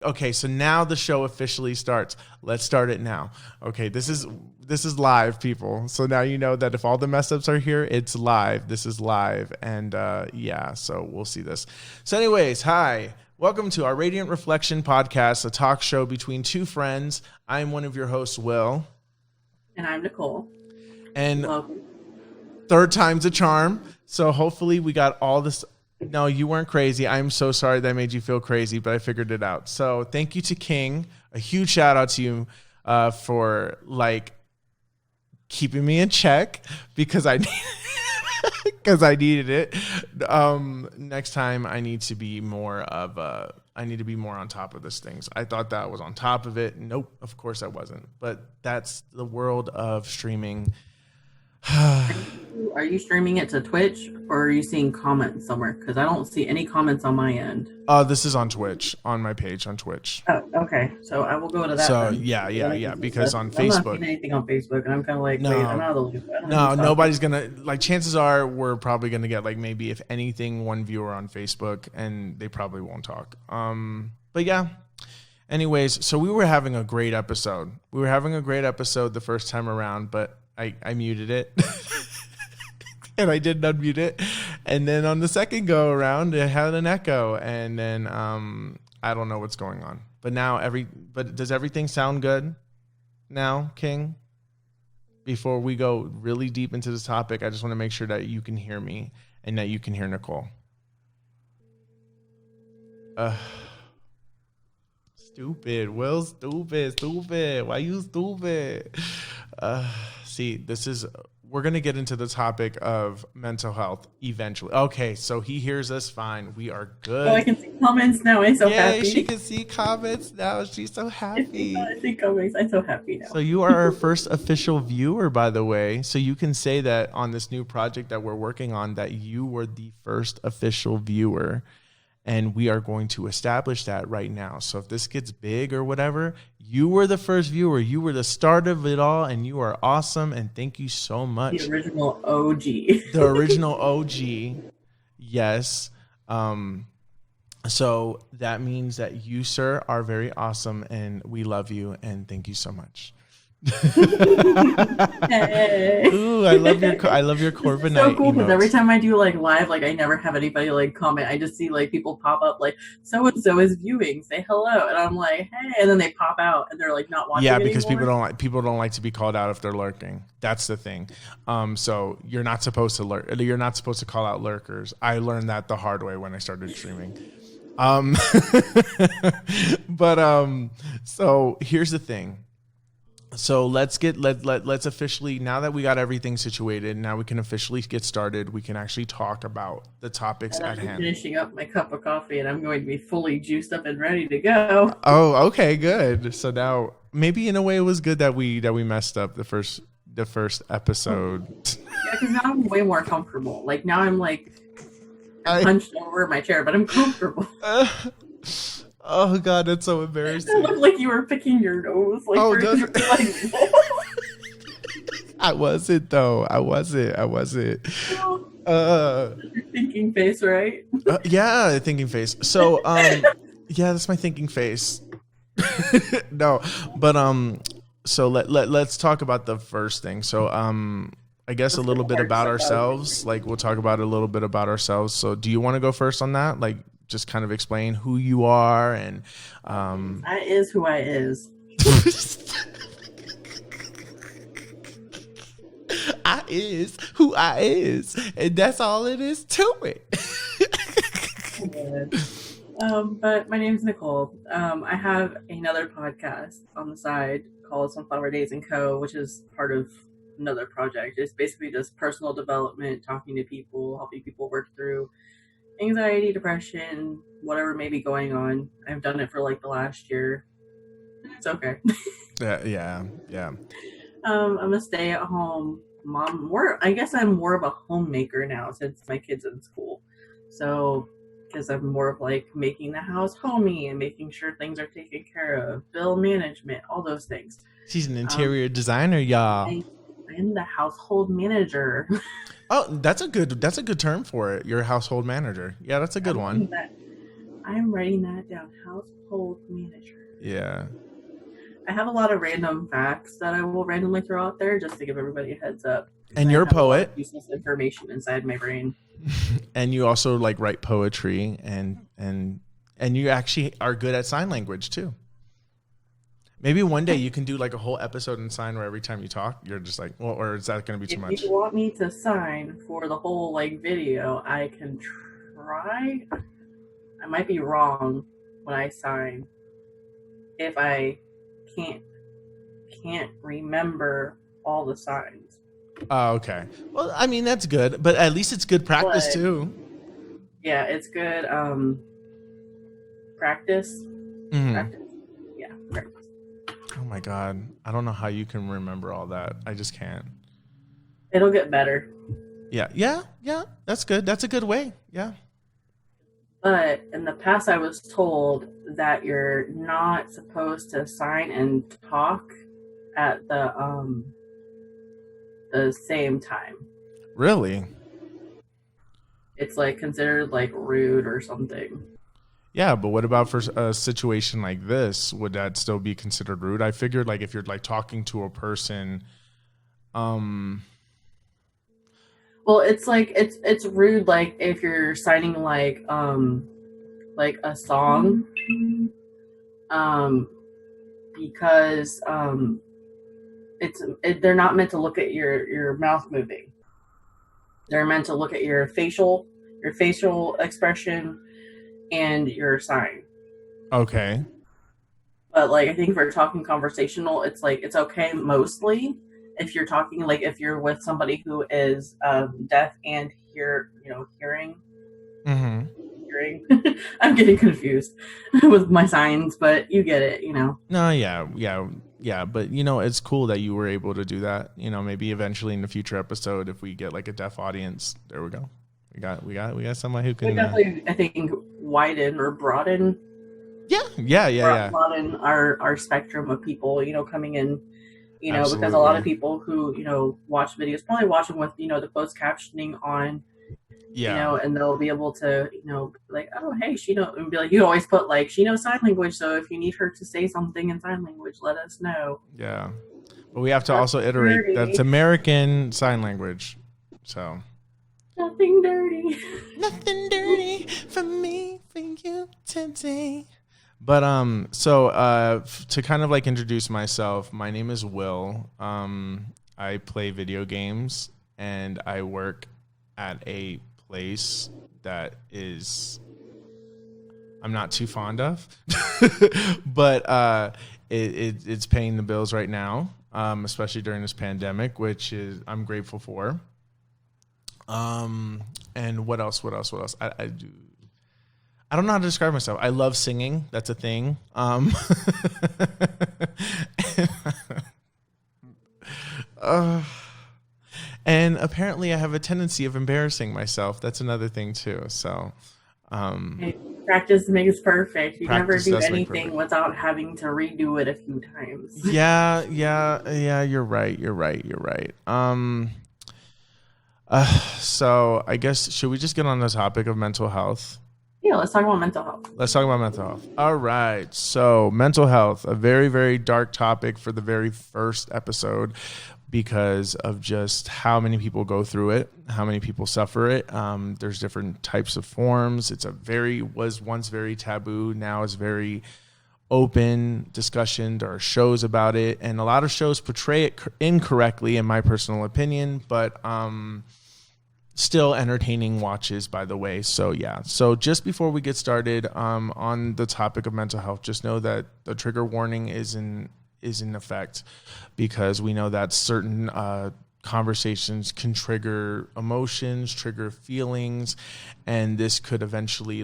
Okay, so now the show officially starts. Let's start it now. Okay, this is live, people. So now you know that if all the mess ups are here, it's live. This is live, and yeah, so we'll see this. So, anyways, hi, welcome to our Radiant Reflection podcast, a talk show between two friends. I'm one of your hosts, Will, and I'm Nicole. And welcome. Third time's a charm. So hopefully we got all this. No, you weren't crazy. I'm so sorry that made you feel crazy, but I figured it out. So thank you to King. A huge shout out to you for like keeping me in check because I needed it. Next time I need to be more on top of these things. I thought that I was on top of it. Nope, of course I wasn't. But that's the world of streaming. Are you streaming it to Twitch or are you seeing comments somewhere? Because I don't see any comments on my end. This is on Twitch, on my page on Twitch. Oh, okay. So I will go to that. So then. yeah. Because on I'm Facebook, not seeing anything on Facebook, and I'm kind of like, no, wait, I'm out of the loop. No, nobody's gonna like. Chances are we're probably gonna get like maybe if anything one viewer on Facebook, and they probably won't talk. But yeah. Anyways, so we were having a great episode. The first time around, but I muted it and I didn't unmute it. And then on the second go around, it had an echo. And then I don't know what's going on. But now but does everything sound good now, King? Before we go really deep into this topic, I just want to make sure that you can hear me and that you can hear Nicole. Stupid. Will, stupid. Why you stupid? See, we're going to get into the topic of mental health eventually. Okay, so he hears us fine. We are good. Oh, I can see comments now. I'm so happy. She can see comments now. She's so happy. I see comments. I'm so happy now. So you are our first official viewer, by the way. So you can say that on this new project that we're working on that you were the first official viewer. And we are going to establish that right now. So if this gets big or whatever, you were the first viewer. You were the start of it all, and you are awesome. And thank you so much. The original OG. The original OG. Yes. So that means that you, sir, are very awesome, and we love you, and thank you so much. Hey. Ooh, I love your Corbin so cool because every time I do like live, like I never have anybody like comment. I just see like people pop up like so and so is viewing, say hello, and I'm like hey, and then they pop out and they're like not watching. Yeah, because anymore. people don't like to be called out if they're lurking. That's the thing. So you're not supposed to lurk. You're not supposed to call out lurkers. I learned that the hard way when I started streaming. So here's the thing. So let's officially, now that we got everything situated, now we can officially get started. We can actually talk about the topics at hand. I'm finishing up my cup of coffee, and I'm going to be fully juiced up and ready to go. Oh, okay, good. So now, maybe in a way, it was good that we messed up the first episode. Yeah, because now I'm way more comfortable. Like now I'm like hunched over my chair, but I'm comfortable. Oh God, that's so embarrassing. It looked like you were picking your nose. Like, oh, I wasn't though. I wasn't. Thinking face, right? Yeah, thinking face. So, yeah, that's my thinking face. No, but so let's talk about the first thing. So, I guess a little bit about ourselves. Like, we'll talk about a little bit about ourselves. So, do you want to go first on that? Like, just kind of explain who you are and I is who I is. I is who I is, and that's all it is to it. But my name is Nicole. I have another podcast on the side called Sunflower Days & Co., which is part of another project. It's basically just personal development, talking to people, helping people work through anxiety, depression, whatever may be going on. I've done it for like the last year. It's okay. Yeah. I'm a stay-at-home mom. I guess I'm more of a homemaker now since my kid's in school. So, because I'm more of like making the house homey and making sure things are taken care of, bill management, all those things. She's an interior designer, y'all. I'm the household manager. Oh, that's a good term for it. You're a household manager. Yeah, that's a good one. I'm writing that down. Household manager. Yeah. I have a lot of random facts that I will randomly throw out there just to give everybody a heads up. And you're a I have a lot poet. of useless information inside my brain. And you also like write poetry and you actually are good at sign language too. Maybe one day you can do like a whole episode in sign where every time you talk, you're just like, well, or is that going to be too much? If you want me to sign for the whole like video, I can try. I might be wrong when I sign if I can't remember all the signs. Oh, okay. Well, I mean that's good, but at least it's good practice too. Yeah, it's good practice. Mm-hmm. Practice. Yeah, practice. Oh my God. I don't know how you can remember all that. I just can't. It'll get better. Yeah. That's good. That's a good way. Yeah. But in the past, I was told that you're not supposed to sign and talk at the same time. Really? It's like considered like rude or something. Yeah, but what about for a situation like this? Would that still be considered rude? I figured like if you're like talking to a person, well, it's like it's rude like if you're signing like a song because they're not meant to look at your mouth moving. They're meant to look at your facial expression and your sign. Okay. But like I think for talking conversational, it's like it's okay mostly if you're talking like if you're with somebody who is deaf and hearing. Mm-hmm. Hearing. I'm getting confused with my signs, but you get it, No, yeah. But it's cool that you were able to do that. Maybe eventually in the future episode, if we get like a deaf audience, there we go. We got someone who can definitely, I think, widen or broaden. Yeah. Broaden our spectrum of people, coming in, Absolutely. Because a lot of people who watch videos probably watch them with the closed captioning on. Yeah. And they'll be able to, like, oh, hey, and be like, you always put like, she knows sign language, so if you need her to say something in sign language, let us know. Yeah. But we have to also iterate that's American Sign Language. So. Nothing dirty. Nothing dirty for me, for you today. But to kind of like introduce myself, my name is Will. I play video games and I work at a place that I'm not too fond of, but it's paying the bills right now, especially during this pandemic, which I'm grateful for. And what else? I do. I don't know how to describe myself. I love singing. That's a thing. And apparently I have a tendency of embarrassing myself. That's another thing too. So, practice makes perfect. You never do anything without having to redo it a few times. Yeah. You're right. So I guess, should we just get on the topic of mental health? Yeah, let's talk about mental health. All right. So mental health, a very, very dark topic for the very first episode because of just how many people go through it, how many people suffer it. There's different types of forms. Was once very taboo. Now is very open discussion. There are shows about it, and a lot of shows portray it incorrectly, in my personal opinion, but still entertaining watches, by the way. So yeah. So just before we get started on the topic of mental health, just know that the trigger warning is in effect, because we know that certain conversations can trigger emotions, trigger feelings, and this could eventually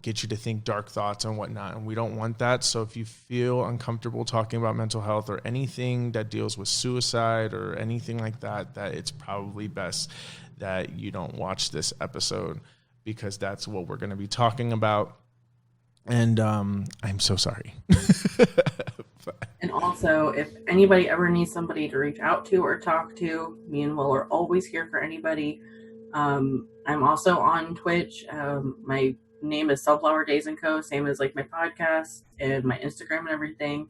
get you to think dark thoughts and whatnot, and we don't want that. So if you feel uncomfortable talking about mental health or anything that deals with suicide or anything like that, that it's probably best that you don't watch this episode, because that's what we're going to be talking about. And I'm so sorry. And also, if anybody ever needs somebody to reach out to or talk to, me and Will are always here for anybody. I'm also on Twitch. My name is Sunflower Days and Co. Same as like my podcast and my Instagram and everything.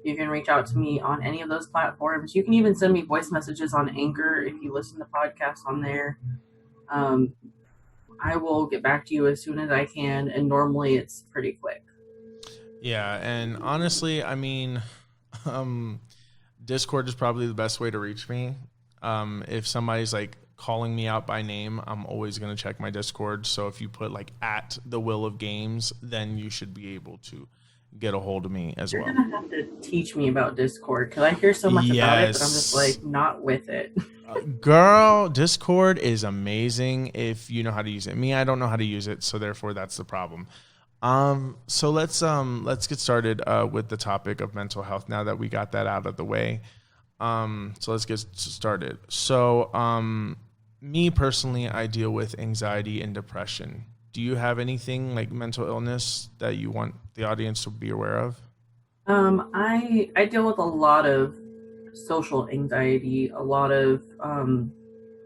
You can reach out to me on any of those platforms. You can even send me voice messages on Anchor if you listen to podcasts on there. I will get back to you as soon as I can, and normally it's pretty quick. Yeah, and honestly, I mean, Discord is probably the best way to reach me. If somebody's like calling me out by name, I'm always going to check my Discord. So if you put like at the Will of Games, then you should be able to get a hold of me as well. You're going to have to teach me about Discord because I hear so much about it, but I'm just like not with it. Girl, Discord is amazing if you know how to use it. Me, I don't know how to use it, so therefore that's the problem. So let's get started with the topic of mental health now that we got that out of the way. So let's get started. So me personally, I deal with anxiety and depression. Do you have anything like mental illness that you want the audience to be aware of? I deal with a lot of social anxiety, a lot of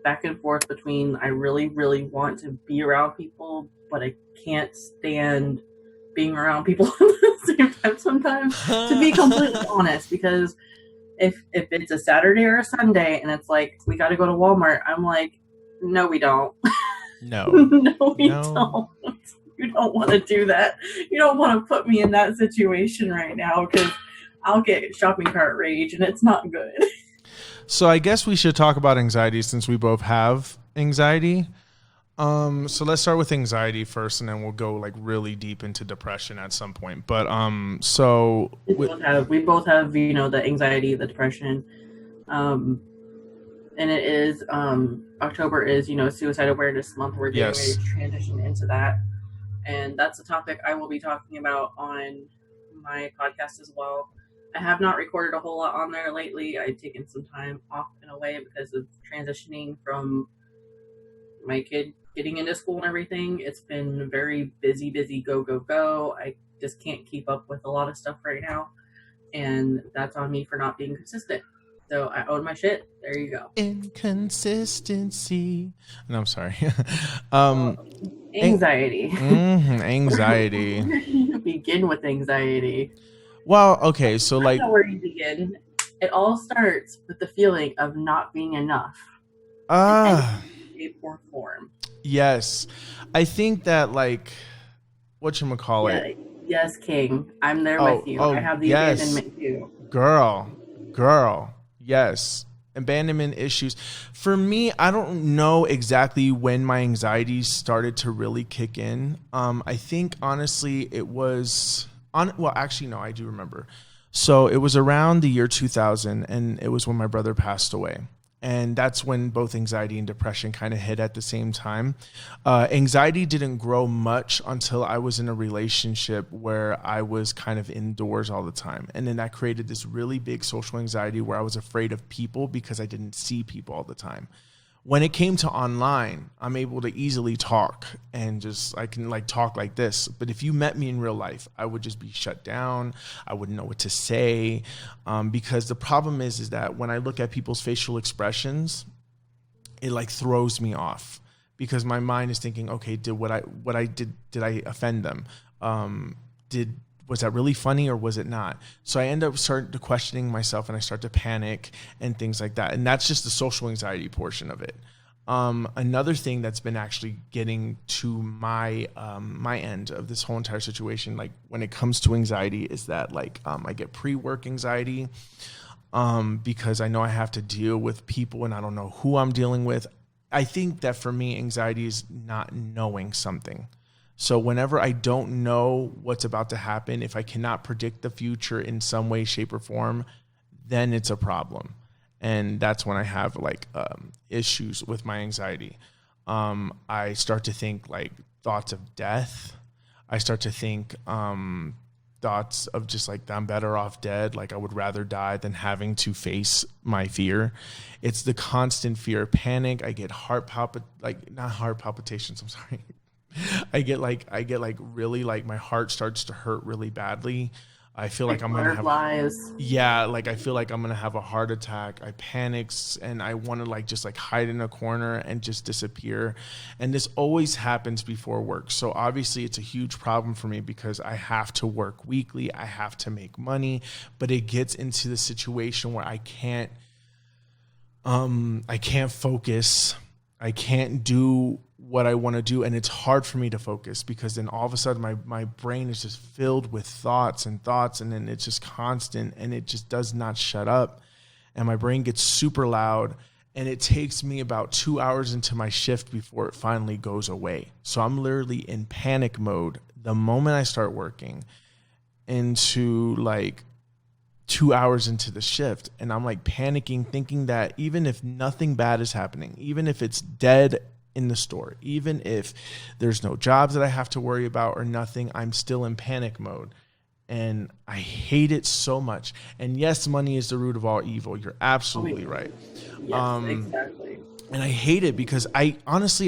back and forth between I really, really want to be around people, but I can't stand being around people at the same time sometimes, to be completely honest, because if it's a Saturday or a Sunday and it's like, we got to go to Walmart, I'm like, no, we don't. No. No, we don't. You don't want to do that. You don't want to put me in that situation right now because I'll get shopping cart rage and it's not good. So I guess we should talk about anxiety since we both have anxiety. So let's start with anxiety first, and then we'll go like really deep into depression at some point. But so we both have the anxiety, the depression, and it is October is Suicide Awareness Month. We're getting ready to transition into that, and that's a topic I will be talking about on my podcast as well. I have not recorded a whole lot on there lately. I've taken some time off and away because of transitioning from my kid getting into school and everything. It's been very busy, go. I just can't keep up with a lot of stuff right now. And that's on me for not being consistent. So I own my shit. There you go. Inconsistency. No, I'm sorry. Anxiety. Anxiety. Begin with anxiety. Well, okay, so like... I know where you begin. It all starts with the feeling of not being enough. In any shape or form. Yes. I think that, like, whatchamacallit? Yes, King. I'm there with you. I have the abandonment too. Girl. Yes. Abandonment issues. For me, I don't know exactly when my anxiety started to really kick in. I think, honestly, it was... actually, no, I do remember. So it was around the year 2000, and it was when my brother passed away. And that's when both anxiety and depression kind of hit at the same time. Anxiety didn't grow much until I was in a relationship where I was kind of indoors all the time. And then that created this really big social anxiety where I was afraid of people because I didn't see people all the time. When it came to online, I'm able to easily talk and I can like talk like this. But if you met me in real life, I would just be shut down. I wouldn't know what to say because the problem is that when I look at people's facial expressions, it like throws me off because my mind is thinking, okay, did I offend them? Was that really funny or was it not? So I end up starting to questioning myself and I start to panic and things like that. And that's just the social anxiety portion of it. Another thing that's been actually getting to my end of this whole entire situation, like when it comes to anxiety, is that like I get pre-work anxiety because I know I have to deal with people and I don't know who I'm dealing with. I think that for me, anxiety is not knowing something. So whenever I don't know what's about to happen, if I cannot predict the future in some way, shape, or form, then it's a problem. And that's when I have like issues with my anxiety. I start to think like thoughts of death. I start to think thoughts of just like I'm better off dead. Like I would rather die than having to face my fear. It's the constant fear, panic. I get not heart palpitations. I'm sorry. I get like really like my heart starts to hurt really badly. I feel Like like I'm going to have, butterflies. yeah, like I feel like I'm going to have a heart attack. I panics and I want to like just like hide in a corner and just disappear. And this always happens before work. So obviously it's a huge problem for me because I have to work weekly. I have to make money, but it gets into the situation where I can't focus. I can't do what I want to do. And it's hard for me to focus because then all of a sudden my brain is just filled with thoughts. And then it's just constant and it just does not shut up. And my brain gets super loud and it takes me about 2 hours into my shift before it finally goes away. So I'm literally in panic mode the moment I start working into like 2 hours into the shift. And I'm like panicking, thinking that even if nothing bad is happening, even if it's dead in the store, even if there's no jobs that I have to worry about or nothing, I'm still in panic mode. And I hate it so much. And yes, money is the root of all evil. You're absolutely right. Yes, exactly. And I hate it because I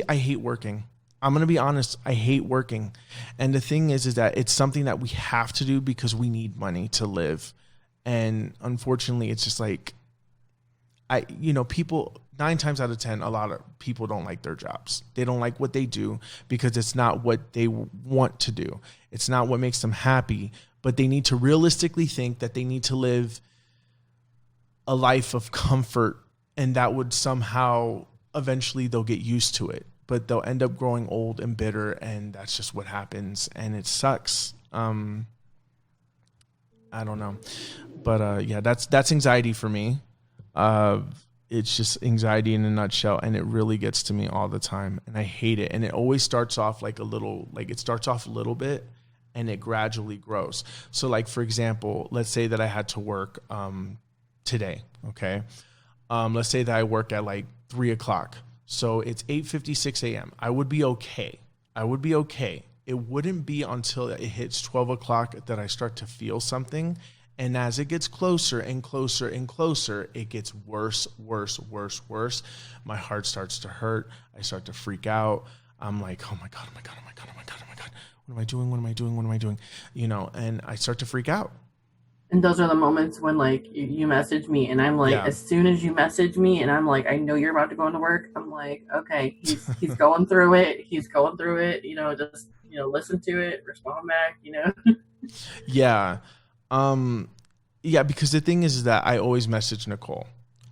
hate working. I'm going to be honest. I hate working. And the thing is that it's something that we have to do because we need money to live. And unfortunately, it's just like, people 9 times out of 10, a lot of people don't like their jobs. They don't like what they do because it's not what they want to do. It's not what makes them happy, but they need to realistically think that they need to live a life of comfort, and that would somehow eventually they'll get used to it, but they'll end up growing old and bitter, and that's just what happens, and it sucks. I don't know, but yeah, that's anxiety for me. It's just anxiety in a nutshell, and it really gets to me all the time, and I hate it. And it always starts off like it starts off a little bit, and it gradually grows. So, like for example, let's say that I had to work today. Okay, let's say that I work at like 3:00. So it's 8:56 a.m. I would be okay. It wouldn't be until it hits 12 o'clock that I start to feel something. And as it gets closer and closer and closer, it gets worse. My heart starts to hurt. I start to freak out. I'm like, oh my God. What am I doing? And I start to freak out. And those are the moments when like you message me and I'm like, Yeah. As soon as you message me and I'm like, I know you're about to go into work. I'm like, okay, he's going through it. Just, listen to it, respond back, Yeah. Yeah, because the thing is that I always message Nicole.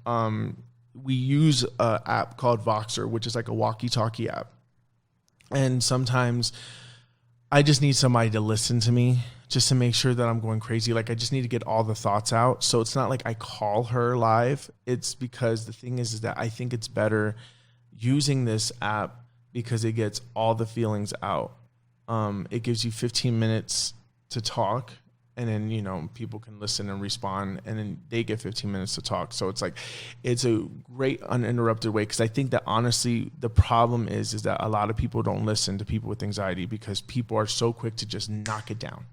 We use an app called Voxer, which is like a walkie-talkie app. And sometimes I just need somebody to listen to me just to make sure that I'm going crazy. Like I just need to get all the thoughts out. So it's not like I call her live. It's because the thing is that I think it's better using this app because it gets all the feelings out. It gives you 15 minutes to talk, and then, people can listen and respond, and then they get 15 minutes to talk. So it's like, it's a great uninterrupted way. Cause I think that honestly, the problem is that a lot of people don't listen to people with anxiety because people are so quick to just knock it down.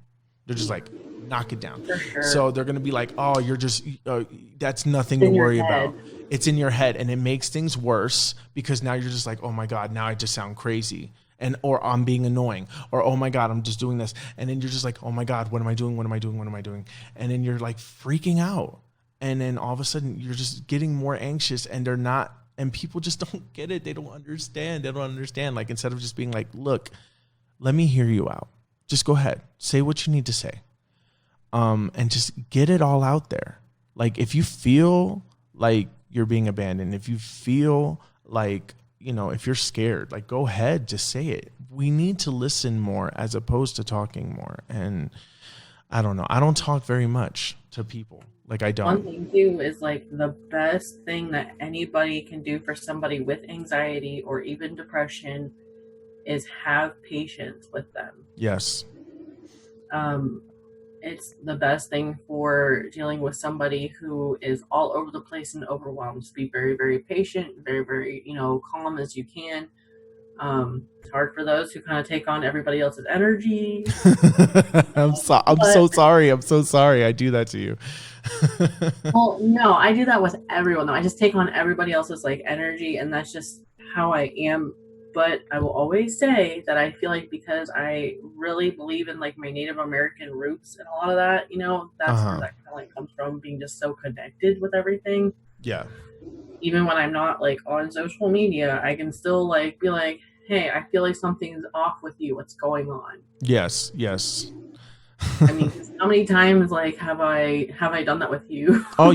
They're just like, knock it down. For sure. So they're going to be like, oh, you're just, that's nothing to worry about. It's in your head. And it makes things worse because now you're just like, oh my God, now I just sound crazy. Or I'm being annoying, or, oh my God, I'm just doing this. And then you're just like, oh my God, what am I doing? And then you're like freaking out. And then all of a sudden you're just getting more anxious, and people just don't get it. They don't understand. Like, instead of just being like, look, let me hear you out. Just go ahead, say what you need to say. And just get it all out there. Like, if you feel like you're being abandoned, if you feel like, if you're scared, like, go ahead, just say it. We need to listen more as opposed to talking more. And I don't know. I don't talk very much to people. Like, I don't. One thing too is like the best thing that anybody can do for somebody with anxiety or even depression is have patience with them. Yes. It's the best thing for dealing with somebody who is all over the place and overwhelmed. Just be very, very patient, very, very, calm as you can. It's hard for those who kind of take on everybody else's energy. I'm so sorry. I do that to you. Well, no, I do that with everyone though. I just take on everybody else's like energy, and that's just how I am But I will always say that I feel like because I really believe in like my Native American roots and a lot of that, that's where Uh-huh. that kind of like comes from, being just so connected with everything. Yeah. Even when I'm not like on social media, I can still like be like, hey, I feel like something's off with you. What's going on? Yes. Yes. I mean, 'cause how many times like have I done that with you? Oh,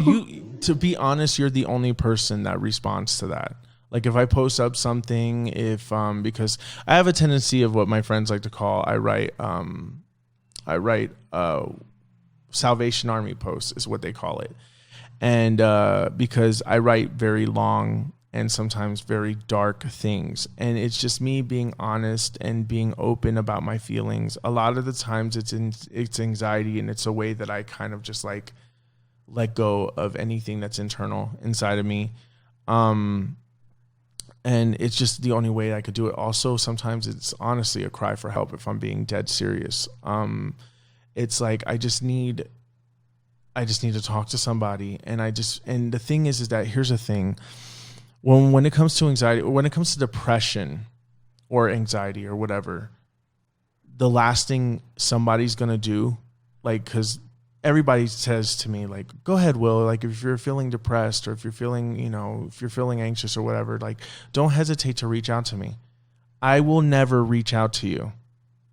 to be honest, you're the only person that responds to that. Like if I post up something, if because I have a tendency of what my friends like to call I write Salvation Army posts is what they call it. And because I write very long and sometimes very dark things, and it's just me being honest and being open about my feelings. A lot of the times it's anxiety, and it's a way that I kind of just like let go of anything that's internal inside of me. And it's just the only way I could do it. Also, sometimes it's honestly a cry for help if I'm being dead serious. It's like I just need to talk to somebody. And the thing is that here's the thing. When it comes to anxiety, or when it comes to depression or anxiety or whatever, the last thing somebody's going to do, like, cause everybody says to me, like, go ahead, Will, like if you're feeling depressed or if you're feeling, if you're feeling anxious or whatever, like don't hesitate to reach out to me. I will never reach out to you.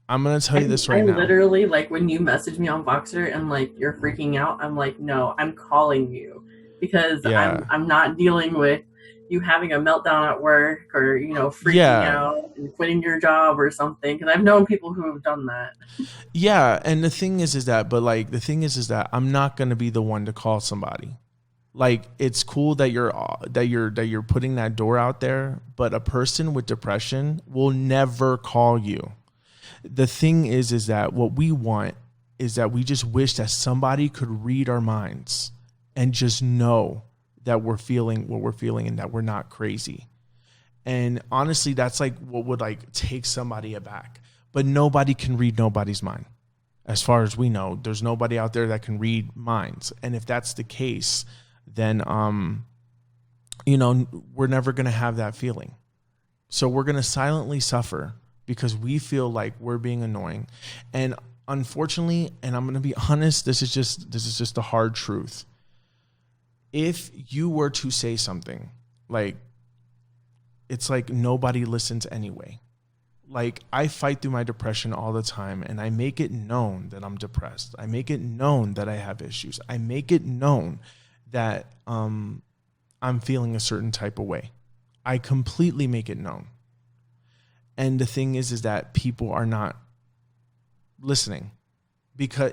I'm going to tell you this right now. I literally, like, when you message me on Voxer and, like, you're freaking out, I'm like, no, I'm calling you. Because I'm not dealing with you having a meltdown at work or, freaking out and quitting your job or something. Because I've known people who have done that. Yeah, and the thing is that I'm not going to be the one to call somebody. Like, it's cool that you're putting that door out there, but a person with depression will never call you. The thing is that what we want is that we just wish that somebody could read our minds and just know that we're feeling what we're feeling and that we're not crazy. And honestly, that's like what would like take somebody aback. But nobody can read nobody's mind. As far as we know, there's nobody out there that can read minds. And if that's the case, then we're never going to have that feeling. So we're going to silently suffer because we feel like we're being annoying. And unfortunately, and I'm going to be honest, this is just the hard truth. If you were to say something, like, it's like nobody listens anyway. Like, I fight through my depression all the time, and I make it known that I'm depressed. I make it known that I have issues. I make it known that I'm feeling a certain type of way. I completely make it known. And the thing is that people are not listening,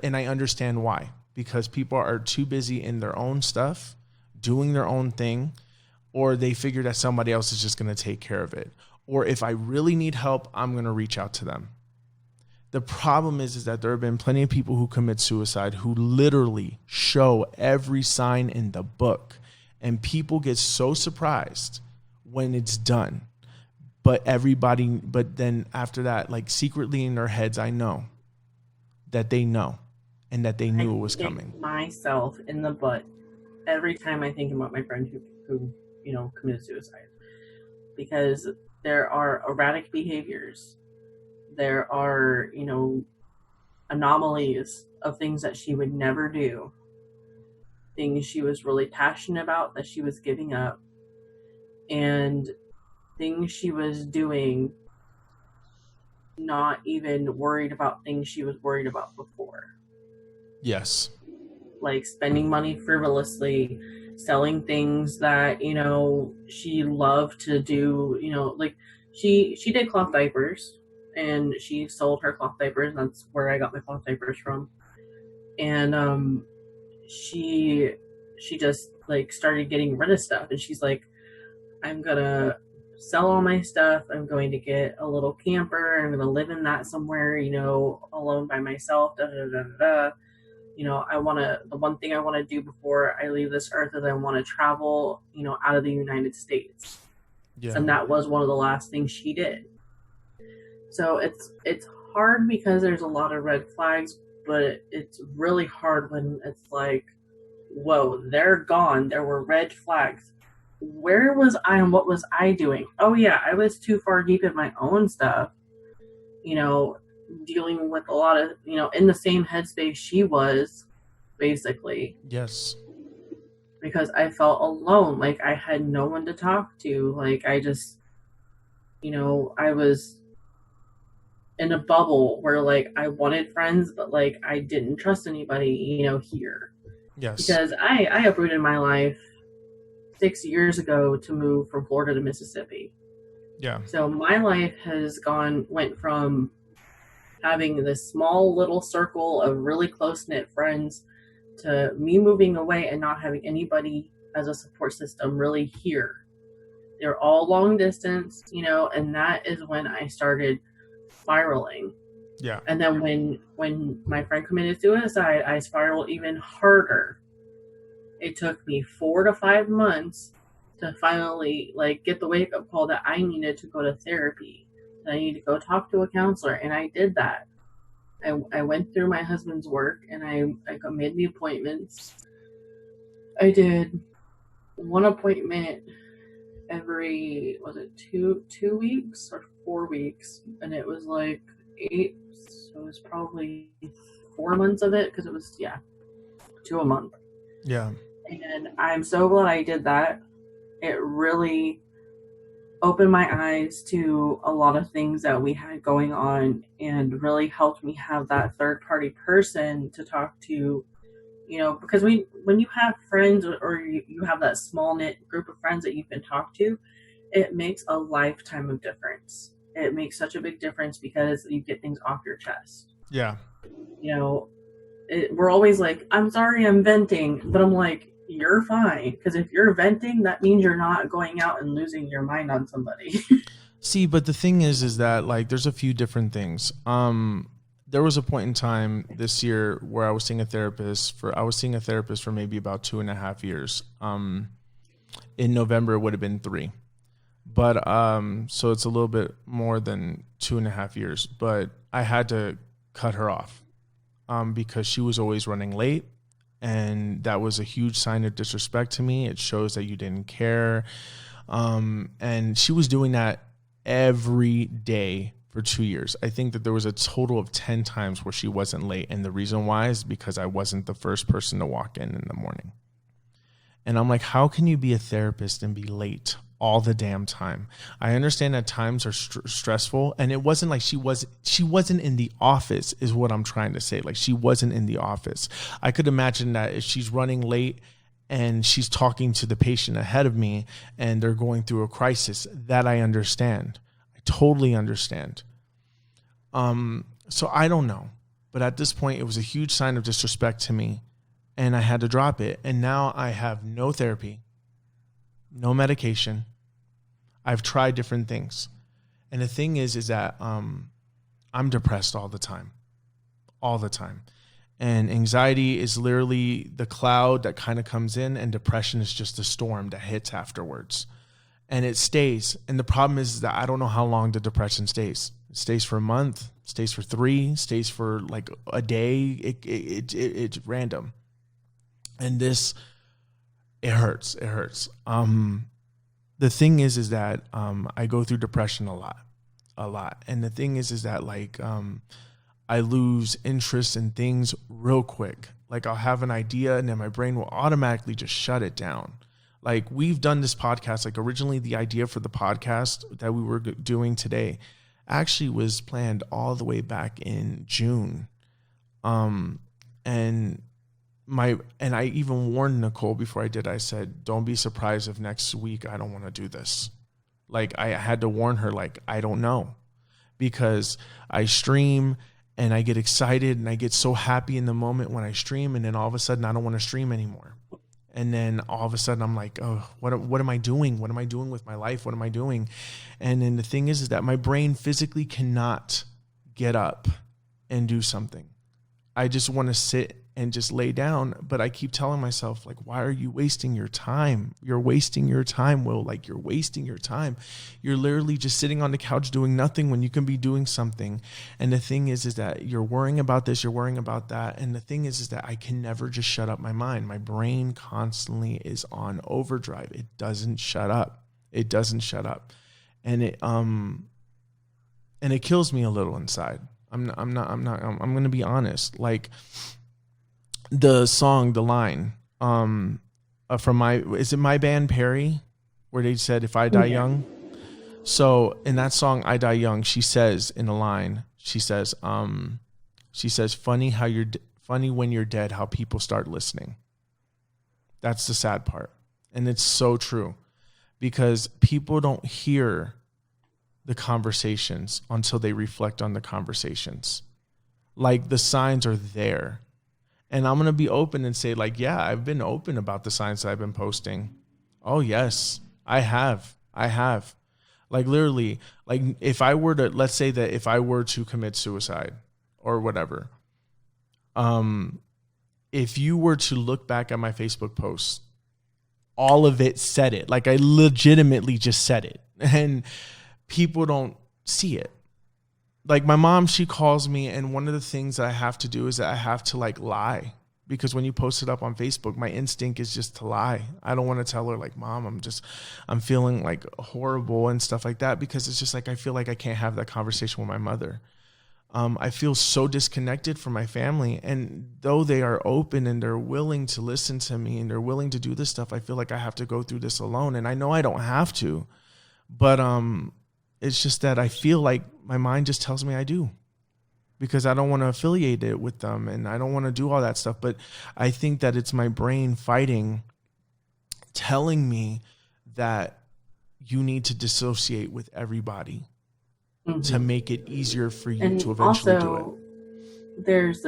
and I understand why, because people are too busy in their own stuff, doing their own thing, or they figure that somebody else is just going to take care of it. Or if I really need help, I'm going to reach out to them. The problem is that there have been plenty of people who commit suicide who literally show every sign in the book, and people get so surprised when it's done. But then after that, like secretly in their heads, I know that they know and that they knew it was coming. Myself in the butt every time I think about my friend who committed suicide, because there are erratic behaviors. There are, anomalies of things that she would never do. Things she was really passionate about that she was giving up. And things she was doing, not even worried about things she was worried about before. Yes. Like spending money frivolously, selling things that, she loved to do, like she did cloth diapers, and she sold her cloth diapers. That's where I got my cloth diapers from. And she just like started getting rid of stuff, and she's like, I'm gonna sell all my stuff. I'm going to get a little camper. I'm gonna live in that somewhere, alone by myself. Da da da da. The one thing I want to do before I leave this earth is I want to travel, out of the United States. Yeah. And that was one of the last things she did. So it's hard because there's a lot of red flags, but it's really hard when it's like, whoa, they're gone. There were red flags. where was I and what was I doing? Oh yeah, I was too far deep in my own stuff, you know, dealing with a lot of, in the same headspace she was, basically, Yes. because I felt alone. Like I had no one to talk to. Like I just, I was in a bubble where like I wanted friends, but like I didn't trust anybody, here. Yes. Because I uprooted my life 6 years ago to move from Florida to Mississippi. Yeah. So my life went from having this small little circle of really close knit friends to me moving away and not having anybody as a support system really here. They're all long distance, and that is when I started spiraling. Yeah. And then when my friend committed suicide, I spiraled even harder. It took me 4 to 5 months to finally like get the wake up call that I needed to go to therapy. I need to go talk to a counselor, and I did that. I went through my husband's work, and I made the appointments. I did one appointment every, was it two weeks or 4 weeks, and it was like 8, so it was probably 4 months of it, because it was 2 a month. Yeah. And I'm so glad I did that. It really opened my eyes to a lot of things that we had going on, and really helped me have that third party person to talk to, because when you have friends, or you have that small knit group of friends that you can talk to, it makes a lifetime of difference. It makes such a big difference because you get things off your chest. Yeah. We're always like, I'm sorry, I'm venting, but I'm like, you're fine, because if you're venting, that means you're not going out and losing your mind on somebody. See, but the thing is that like there's a few different things. There was a point in time this year where I was seeing a therapist for maybe about 2.5 years. In November it would have been 3, but so it's a little bit more than 2.5 years. But I had to cut her off because she was always running late. And that was a huge sign of disrespect to me. It shows that you didn't care. And she was doing that every day for 2 years. I think that there was a total of 10 times where she wasn't late. And the reason why is because I wasn't the first person to walk in the morning. And I'm like, how can you be a therapist and be late all the damn time? I understand that times are stressful, and it wasn't like she wasn't in the office is what I'm trying to say. Like she wasn't in the office. I could imagine that if she's running late and she's talking to the patient ahead of me and they're going through a crisis, that I understand. I totally understand. So I don't know, but at this point it was a huge sign of disrespect to me, and I had to drop it. And now I have no therapy, no medication. I've tried different things. And the thing is that I'm depressed all the time. And anxiety is literally the cloud that kind of comes in, and depression is just the storm that hits afterwards. And it stays. And the problem is that I don't know how long the depression stays. It stays for a month, stays for 3, stays for like a day. It's random. And this, it hurts. The thing is that I go through depression a lot. And the thing is that like I lose interest in things real quick. Like I'll have an idea and then my brain will automatically just shut it down. Like we've done this podcast, like originally the idea for the podcast that we were doing today actually was planned all the way back in June. And I even warned Nicole before I did. I said, don't be surprised if next week I don't want to do this. Like I had to warn her, like, I don't know, because I stream and I get excited and I get so happy in the moment when I stream. And then all of a sudden I don't want to stream anymore. And then all of a sudden I'm like, oh, what am I doing? What am I doing with my life? What am I doing? And then the thing is that my brain physically cannot get up and do something. I just want to sit and just lay down. But I keep telling myself, like, why are you wasting your time? You're wasting your time, Will. Like, you're wasting your time. You're literally just sitting on the couch doing nothing when you can be doing something. And the thing is that you're worrying about this, you're worrying about that. And the thing is that I can never just shut up my mind. My brain constantly is on overdrive. It doesn't shut up. It doesn't shut up. And it kills me a little inside. I'm going to be honest. Like, the song, the line, from is it My Band Perry, where they said, if I die young. So in that song, I Die Young, she says in a line, she says, funny when you're dead, how people start listening. That's the sad part. And it's so true, because people don't hear the conversations until they reflect on the conversations. Like, the signs are there. And I'm going to be open and say, like, yeah, I've been open about the signs that I've been posting. Oh, yes, I have. Like, literally, like, if I were to, let's say that if I were to commit suicide or whatever, if you were to look back at my Facebook posts, all of it said it. Like, I legitimately just said it. And people don't see it. Like, my mom, she calls me, and one of the things that I have to do is that I have to, like, lie, because when you post it up on Facebook, my instinct is just to lie. I don't want to tell her, like, Mom, I'm feeling like horrible and stuff like that, because it's just like, I feel like I can't have that conversation with my mother. I feel so disconnected from my family, and though they are open and they're willing to listen to me and they're willing to do this stuff, I feel like I have to go through this alone. And I know I don't have to, but it's just that I feel like my mind just tells me I do, because I don't want to affiliate it with them and I don't want to do all that stuff. But I think that it's my brain fighting, telling me that you need to dissociate with everybody to make it easier for you to eventually do it. There was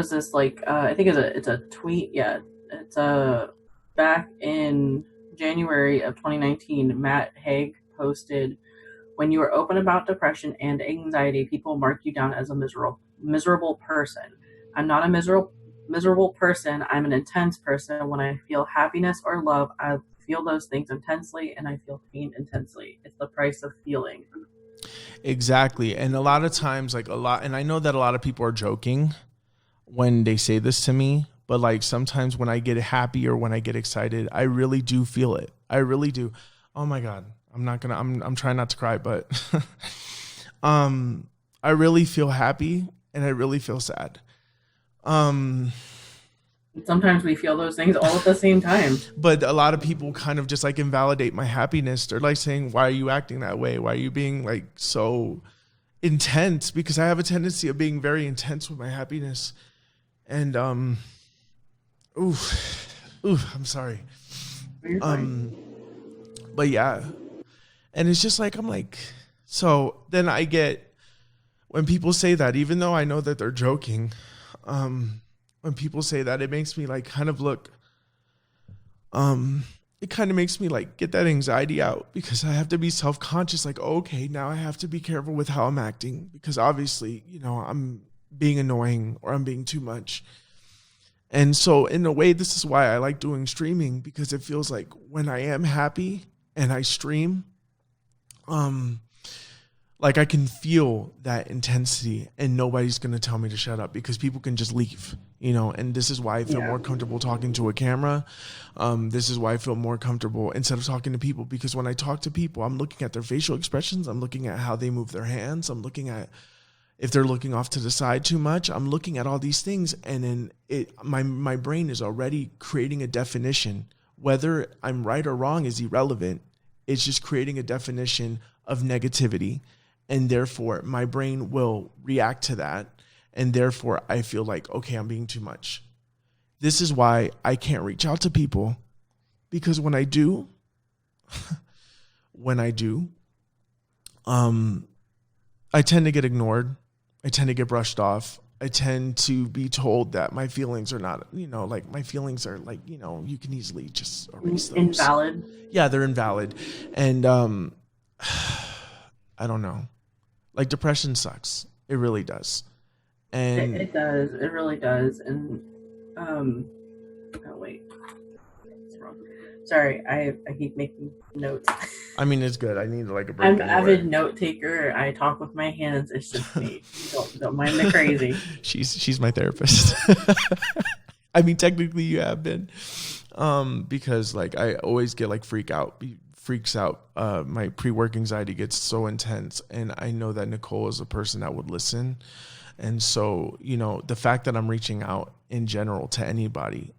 this like, I think it's a tweet. Yeah. It's back in January of 2019, Matt Haig posted, when you are open about depression and anxiety, people mark you down as a miserable person. I'm not a miserable person. I'm an intense person. When I feel happiness or love, I feel those things intensely, and I feel pain intensely. It's the price of feeling. Exactly. And a lot of times, and I know that a lot of people are joking when they say this to me, but like, sometimes when I get happy or when I get excited, I really do feel it. I really do. Oh my God. I'm trying not to cry, but I really feel happy and I really feel sad. Sometimes we feel those things all at the same time. But a lot of people kind of just like invalidate my happiness. They're like saying, why are you acting that way? Why are you being like so intense? Because I have a tendency of being very intense with my happiness. And I'm sorry. But yeah. And it's just like, I'm like, so then I get, when people say that, even though I know that they're joking, when people say that, it makes me like kind of look, it kind of makes me like get that anxiety out, because I have to be self-conscious. Like, okay, now I have to be careful with how I'm acting, because obviously, I'm being annoying or I'm being too much. And so in a way, this is why I like doing streaming, because it feels like when I am happy and I stream, like I can feel that intensity and nobody's going to tell me to shut up, because people can just leave, and this is why I feel more comfortable talking to a camera. This is why I feel more comfortable instead of talking to people, because when I talk to people, I'm looking at their facial expressions. I'm looking at how they move their hands. I'm looking at if they're looking off to the side too much. I'm looking at all these things, and then my brain is already creating a definition. Whether I'm right or wrong is irrelevant. It's just creating a definition of negativity. And therefore, my brain will react to that. And therefore, I feel like, okay, I'm being too much. This is why I can't reach out to people. Because when I do, I tend to get ignored. I tend to get brushed off. I tend to be told that my feelings are not, like my feelings are like, you can easily just erase those. Invalid. Yeah, they're invalid. And I don't know. Like, depression sucks. It really does. And it does. It really does. And Oh wait, it's wrong. Sorry, I keep making notes. I mean, it's good. I need like a break. I'm an avid note taker. I talk with my hands. It's just me. Don't mind the crazy. She's my therapist. I mean, technically you have been, because like I always get like freaks out. My pre-work anxiety gets so intense, and I know that Nicole is a person that would listen. And so, you know, the fact that I'm reaching out in general to anybody,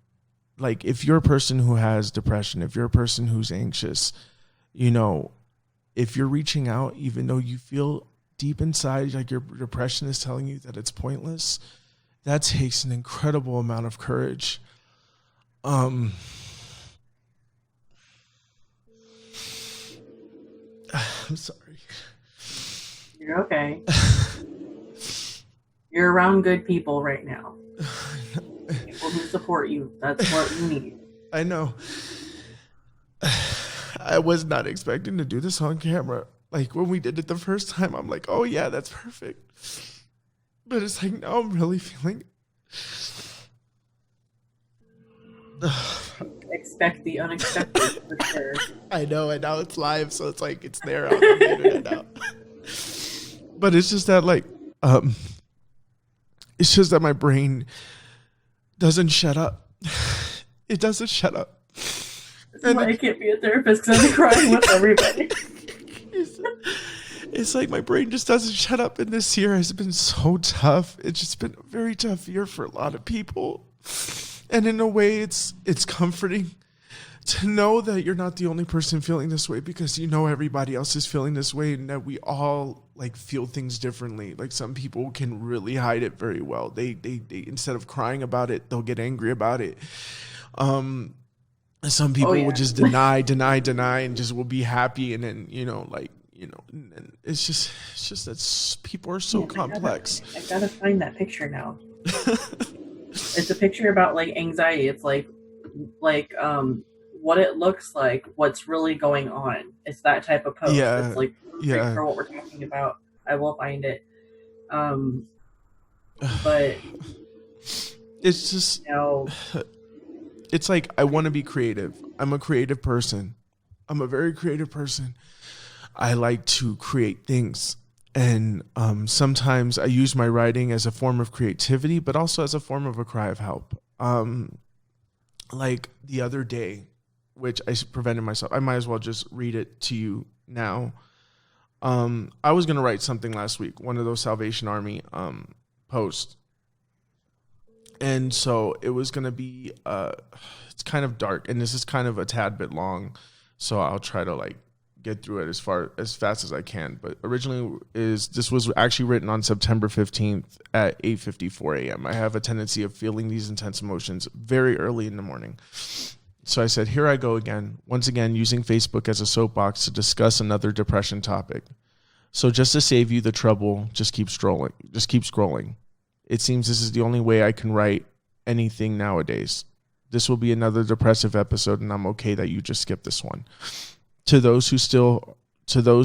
like if you're a person who has depression, if you're a person who's anxious, you know, if you're reaching out, even though you feel deep inside like your depression is telling you that it's pointless, that takes an incredible amount of courage. I'm sorry. You're okay. You're around good people right now. People who support you. That's what you need. I know. I was not expecting to do this on camera. Like when we did it the first time, I'm like, oh yeah, that's perfect. But it's like, now I'm really feeling. Expect the unexpected for sure. I know, and now it's live, so it's like it's there on the internet now. But it's just that, like, it's just that my brain doesn't shut up. It doesn't shut up. That's why I can't be a therapist, because I'm crying with everybody. It's like my brain just doesn't shut up, and this year has been so tough. It's just been a very tough year for a lot of people. And in a way, it's comforting to know that you're not the only person feeling this way, because you know everybody else is feeling this way, and that we all like feel things differently. Like some people can really hide it very well. They instead of crying about it, they'll get angry about it. Some people will just deny, and just will be happy, and then and it's just that people are so complex. I gotta find that picture now. It's a picture about like anxiety. It's like what it looks like, what's really going on. It's that type of post. Yeah. It's like for what we're talking about. I will find it. But it's just, it's like, I want to be creative. I'm a creative person. I'm a very creative person. I like to create things. And sometimes I use my writing as a form of creativity, but also as a form of a cry of help. Like the other day, which I prevented myself, I might as well just read it to you now. I was going to write something last week, one of those Salvation Army posts. And so it was going to be, it's kind of dark, and this is kind of a tad bit long. So I'll try to like get through it as fast as I can. But originally this was actually written on September 15th at 8:54 a.m. I have a tendency of feeling these intense emotions very early in the morning. So I said, here I go again, once again, using Facebook as a soapbox to discuss another depression topic. So just to save you the trouble, just keep scrolling. It seems this is the only way I can write anything nowadays. This will be another depressive episode, and I'm okay that you just skip this one. To those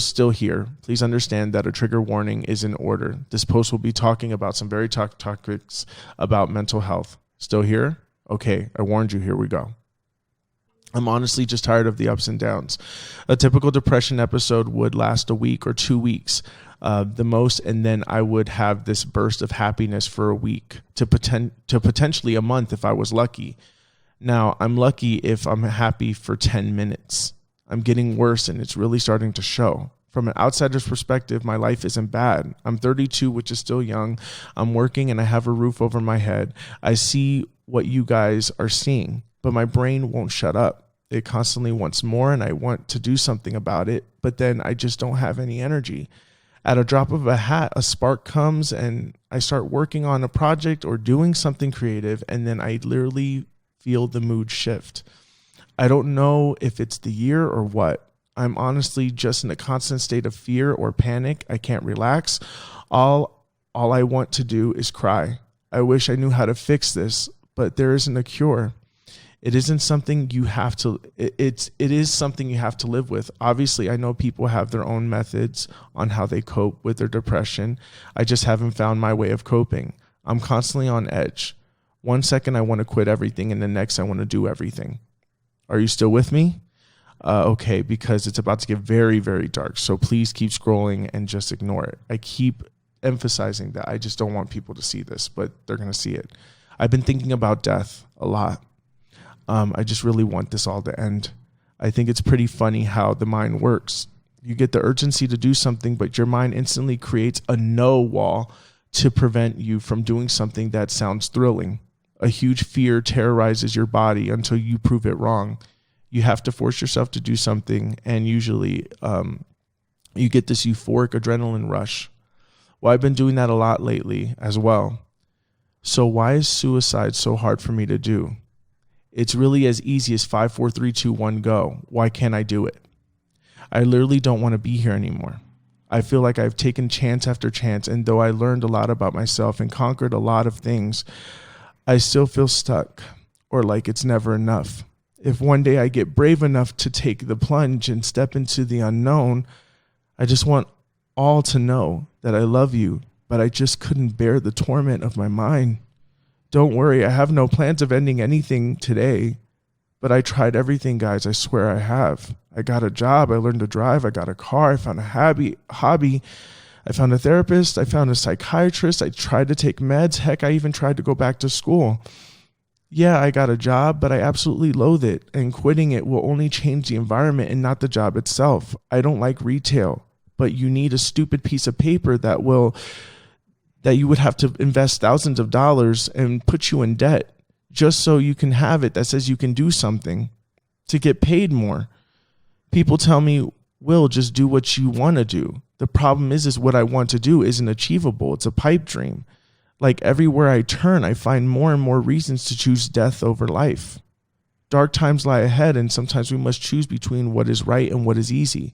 still here, please understand that a trigger warning is in order. This post will be talking about some very tough topics about mental health. Still here? Okay, I warned you. Here we go. I'm honestly just tired of the ups and downs. A typical depression episode would last a week or 2 weeks, the most, and then I would have this burst of happiness for a week to potentially a month if I was lucky. Now, I'm lucky if I'm happy for 10 minutes. I'm getting worse, and it's really starting to show. From an outsider's perspective, my life isn't bad. I'm 32, which is still young. I'm working, and I have a roof over my head. I see what you guys are seeing, but my brain won't shut up. It constantly wants more, and I want to do something about it, but then I just don't have any energy. At a drop of a hat, a spark comes, and I start working on a project or doing something creative, and then I literally feel the mood shift. I don't know if it's the year or what. I'm honestly just in a constant state of fear or panic. I can't relax. All I want to do is cry. I wish I knew how to fix this, but there isn't a cure. It isn't something you have to, it is something you have to live with. Obviously, I know people have their own methods on how they cope with their depression. I just haven't found my way of coping. I'm constantly on edge. One second I want to quit everything, and the next I want to do everything. Are you still with me? Okay, because it's about to get very, very dark. So please keep scrolling and just ignore it. I keep emphasizing that. I just don't want people to see this, but they're going to see it. I've been thinking about death a lot. I just really want this all to end. I think it's pretty funny how the mind works. You get the urgency to do something, but your mind instantly creates a no wall to prevent you from doing something that sounds thrilling. A huge fear terrorizes your body until you prove it wrong. You have to force yourself to do something, and usually you get this euphoric adrenaline rush. Well, I've been doing that a lot lately as well. So why is suicide so hard for me to do? It's really as easy as 5, 4, 3, 2, 1, go. Why can't I do it? I literally don't want to be here anymore. I feel like I've taken chance after chance, and though I learned a lot about myself and conquered a lot of things, I still feel stuck, or like it's never enough. If one day I get brave enough to take the plunge and step into the unknown, I just want all to know that I love you, but I just couldn't bear the torment of my mind. Don't worry, I have no plans of ending anything today, but I tried everything, guys. I swear I have. I got a job. I learned to drive. I got a car. I found a hobby. I found a therapist. I found a psychiatrist. I tried to take meds. Heck, I even tried to go back to school. Yeah, I got a job, but I absolutely loathe it, and quitting it will only change the environment and not the job itself. I don't like retail, but you need a stupid piece of paper that you would have to invest thousands of dollars and put you in debt just so you can have it that says you can do something to get paid more. People tell me, Will, just do what you want to do. The problem is what I want to do isn't achievable. It's a pipe dream. Like everywhere I turn, I find more and more reasons to choose death over life. Dark times lie ahead, and sometimes we must choose between what is right and what is easy.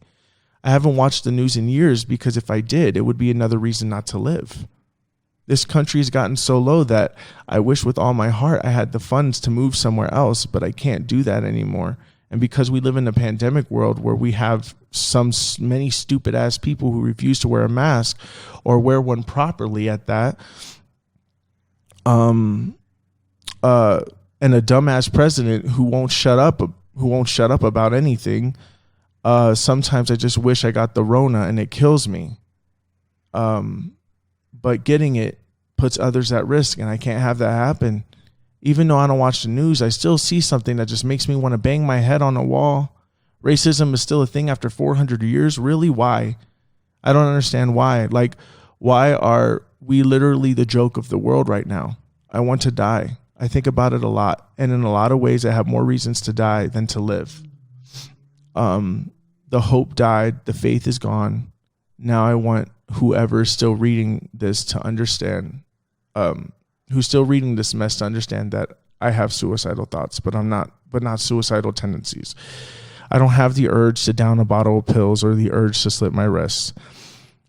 I haven't watched the news in years because if I did, it would be another reason not to live. This country has gotten so low that I wish with all my heart I had the funds to move somewhere else, but I can't do that anymore. And because we live in a pandemic world where we have many stupid ass people who refuse to wear a mask or wear one properly at that, and a dumbass president who won't shut up about anything. Sometimes I just wish I got the Rona and it kills me. But getting it puts others at risk, and I can't have that happen. Even though I don't watch the news, I still see something that just makes me want to bang my head on a wall. Racism is still a thing after 400 years. Really? Why? I don't understand why. Like, why are we literally the joke of the world right now? I want to die. I think about it a lot. And in a lot of ways, I have more reasons to die than to live. The hope died. The faith is gone. Now I want whoever is still reading this to understand, who's still reading this mess to understand that I have suicidal thoughts, but not suicidal tendencies. I don't have the urge to down a bottle of pills or the urge to slit my wrists.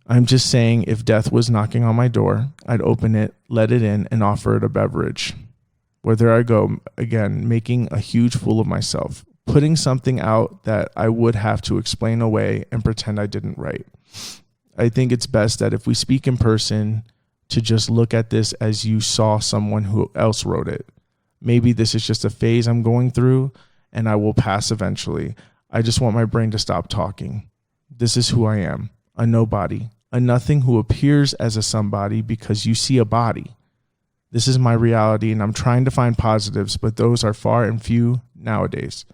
I'm just saying if death was knocking on my door, I'd open it, let it in, and offer it a beverage. Where there I go, again, making a huge fool of myself, putting something out that I would have to explain away and pretend I didn't write. I think it's best that if we speak in person, to just look at this as you saw someone who else wrote it. Maybe this is just a phase I'm going through, and I will pass eventually. I just want my brain to stop talking. This is who I am, a nobody, a nothing who appears as a somebody because you see a body. This is my reality, and I'm trying to find positives, but those are far and few nowadays.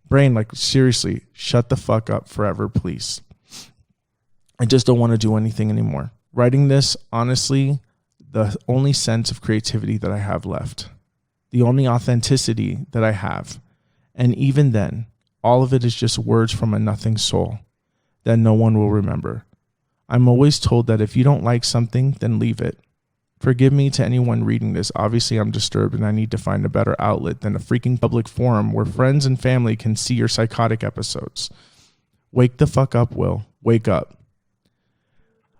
Brain, like, seriously, shut the fuck up forever, please. I just don't want to do anything anymore. Writing this, honestly, the only sense of creativity that I have left. The only authenticity that I have. And even then, all of it is just words from a nothing soul that no one will remember. I'm always told that if you don't like something, then leave it. Forgive me to anyone reading this. Obviously, I'm disturbed and I need to find a better outlet than a freaking public forum where friends and family can see your psychotic episodes. Wake the fuck up, Will. Wake up.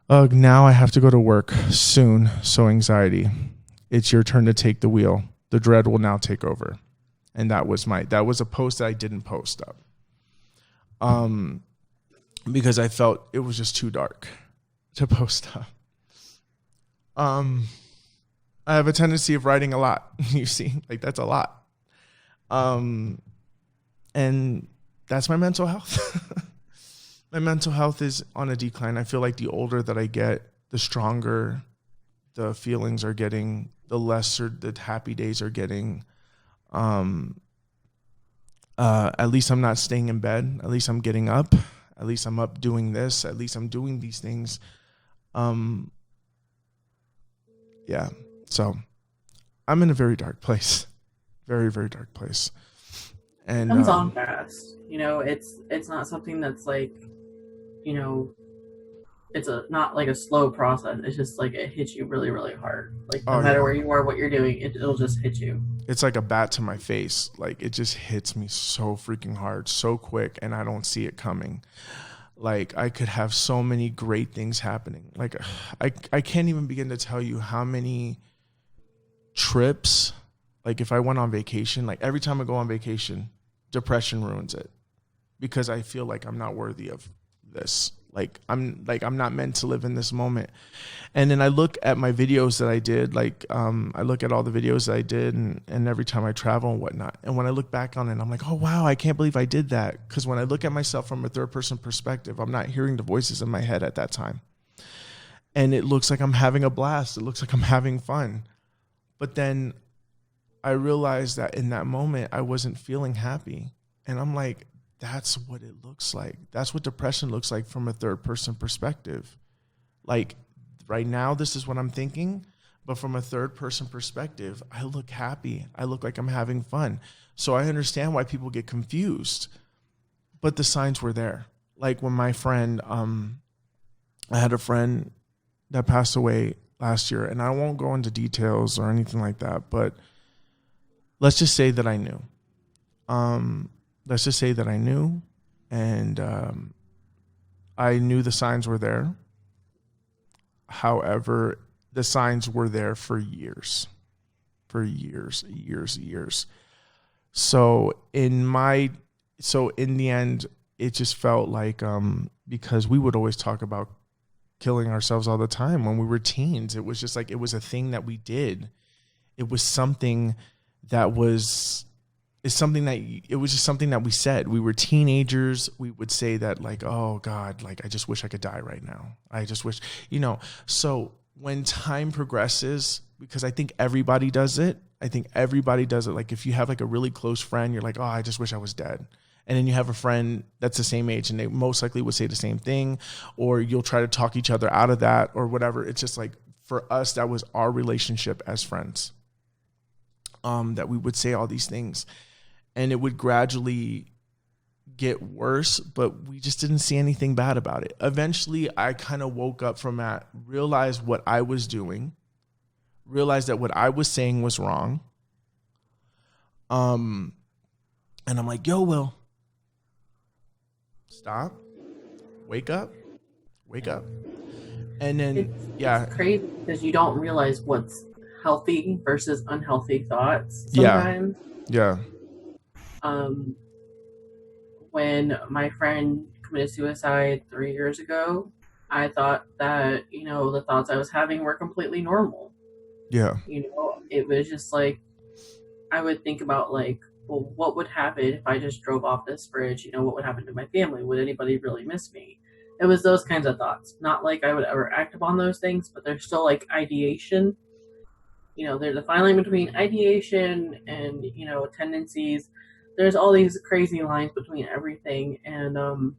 Ugh, now I have to go to work soon, so anxiety. It's your turn to take the wheel. The dread will now take over. And that was a post that I didn't post up. Because I felt it was just too dark to post up. I have a tendency of writing a lot. You see, like that's a lot. And that's my mental health. My mental health is on a decline. I feel like the older that I get, the stronger the feelings are getting, the lesser the happy days are getting. At least I'm not staying in bed. At least I'm getting up. At least I'm up doing this. At least I'm doing these things. Yeah. So I'm in a very dark place. Very, very dark place. And Comes on fast. It's not something that's like, it's not like a slow process. It's just like it hits you really, really hard. Like no matter where you are, what you're doing, it'll just hit you. It's like a bat to my face. Like it just hits me so freaking hard, so quick, and I don't see it coming. Like I could have so many great things happening. Like I can't even begin to tell you how many trips. Like if I went on vacation, like every time I go on vacation, depression ruins it because I feel like I'm not worthy of this. I'm not meant to live in this moment. And then I look at my videos that I did, I look at all the videos that I did and every time I travel and whatnot. And when I look back on it, I'm like, oh, wow, I can't believe I did that. Because when I look at myself from a third person perspective, I'm not hearing the voices in my head at that time. And it looks like I'm having a blast. It looks like I'm having fun. But then I realized that in that moment, I wasn't feeling happy. And I'm like, that's what it looks like. That's what depression looks like from a third person perspective. Like right now, this is what I'm thinking, but from a third person perspective, I look happy. I look like I'm having fun. So I understand why people get confused, but the signs were there. Like when my friend, I had a friend that passed away last year, and I won't go into details or anything like that, but let's just say that I knew. Let's just say that I knew, and I knew the signs were there. However, the signs were there for years. So in the end, it just felt like because we would always talk about killing ourselves all the time when we were teens. It was just like it was a thing that we did. It was something that was. It was just something that we said. We were teenagers. We would say that like, oh God, like I just wish I could die right now. I just wish, so when time progresses, because I think everybody does it. Like if you have like a really close friend, you're like, oh, I just wish I was dead. And then you have a friend that's the same age and they most likely would say the same thing, or you'll try to talk each other out of that or whatever. It's just like, for us, that was our relationship as friends, that we would say all these things. And it would gradually get worse, but we just didn't see anything bad about it. Eventually, I kind of woke up from that, realized what I was doing, realized that what I was saying was wrong. And I'm like, yo, Will, stop, wake up. And then, it's crazy because you don't realize what's healthy versus unhealthy thoughts sometimes. Yeah. When my friend committed suicide 3 years ago, I thought that, the thoughts I was having were completely normal. Yeah. It was just like, I would think about like, well, what would happen if I just drove off this bridge? What would happen to my family? Would anybody really miss me? It was those kinds of thoughts. Not like I would ever act upon those things, but they're still like ideation. There's a fine line between ideation and, tendencies. There's all these crazy lines between everything, and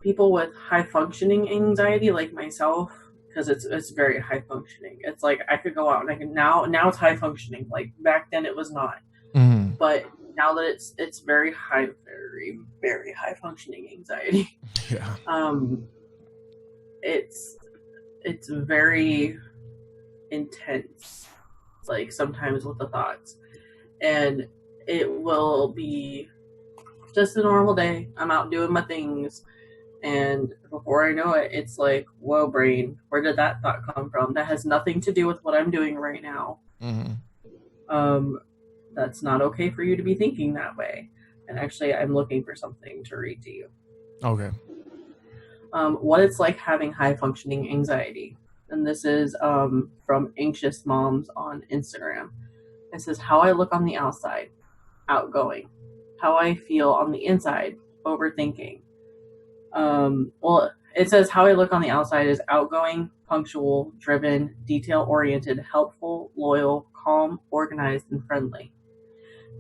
people with high functioning anxiety like myself, because it's very high functioning. It's like I could go out and I can now it's high functioning. Like back then it was not, but now that it's very very high functioning anxiety. Yeah. It's very intense. Like sometimes with the thoughts. And it will be just a normal day. I'm out doing my things. And before I know it, it's like, whoa, brain, where did that thought come from? That has nothing to do with what I'm doing right now. That's not okay for you to be thinking that way. And actually, I'm looking for something to read to you. Okay. What it's like having high functioning anxiety. and this is from Anxious Moms on Instagram. It says, how I look on the outside, outgoing. How I feel on the inside, overthinking. Well, it says how I look on the outside is outgoing, punctual, driven, detail-oriented, helpful, loyal, calm, organized, and friendly.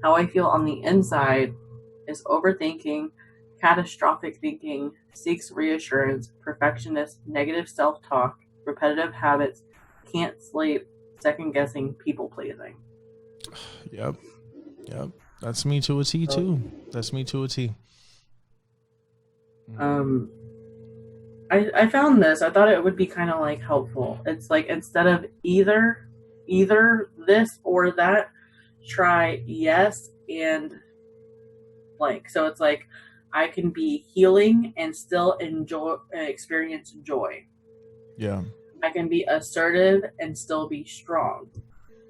How I feel on the inside is overthinking, catastrophic thinking, seeks reassurance, perfectionist, negative self-talk, repetitive habits, can't sleep, second-guessing, people-pleasing. Yep. That's me to a T too. That's me to a T. I found this. I thought it would be kind of like helpful. It's like instead of either this or that, try yes and blank. So it's like I can be healing and still experience joy. Yeah. I can be assertive and still be strong.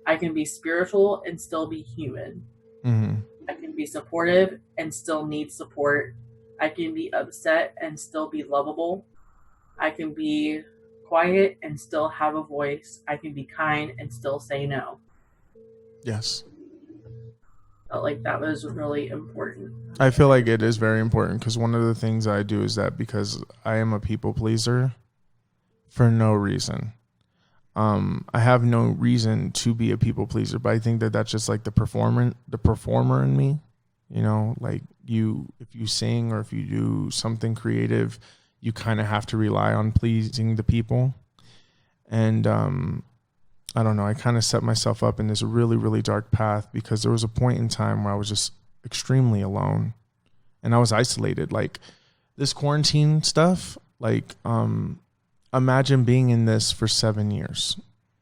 I can be spiritual and still be human. Mm-hmm. I can be supportive and still need support. I can be upset and still be lovable. I can be quiet and still have a voice. I can be kind and still say no. Yes. Felt like that was really important. I feel like it is very important because one of the things I do is that because I am a people pleaser for no reason. I have no reason to be a people pleaser, but I think that that's just like the performer in me. You know, like if you sing or if you do something creative, you kind of have to rely on pleasing the people. And I don't know, I kind of set myself up in this really, really dark path because there was a point in time where I was just extremely alone and I was isolated. Like this quarantine stuff, like imagine being in this for 7 years.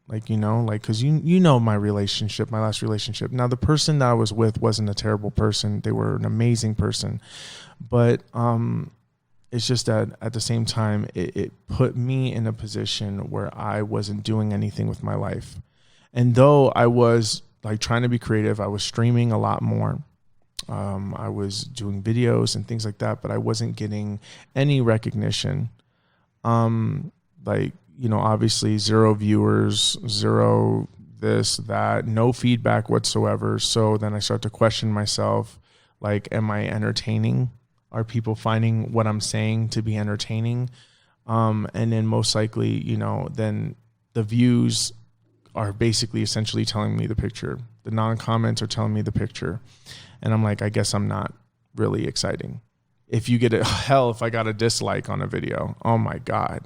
Like, you know, like, cause you know, my last relationship. Now the person that I was with wasn't a terrible person. They were an amazing person, but, it's just that at the same time, it put me in a position where I wasn't doing anything with my life. And though I was like trying to be creative, I was streaming a lot more. I was doing videos and things like that, but I wasn't getting any recognition. Like, you know, obviously 0 viewers, 0 this, that, no feedback whatsoever. So then I start to question myself, like, am I entertaining? Are people finding what I'm saying to be entertaining? And then most likely, you know, then the views are basically essentially telling me the picture. The non-comments are telling me the picture. And I'm like, I guess I'm not really exciting. If you get if I got a dislike on a video, oh my God.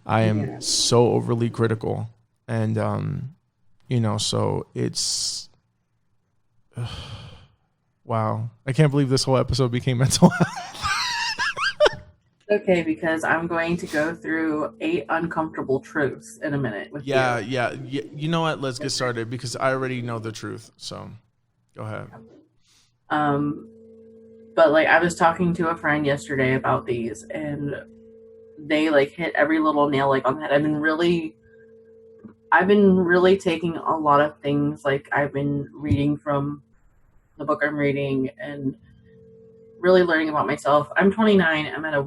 I am so overly critical. And, you know, so it's... wow. I can't believe this whole episode became mental health. Okay, because I'm going to go through 8 uncomfortable truths in a minute with you. Yeah. You know what? Let's get started because I already know the truth. So go ahead. But like I was talking to a friend yesterday about these and they like hit every little nail like on the head. I've been really taking a lot of things. Like I've been reading from the book I'm reading and really learning about myself. I'm 29. I'm at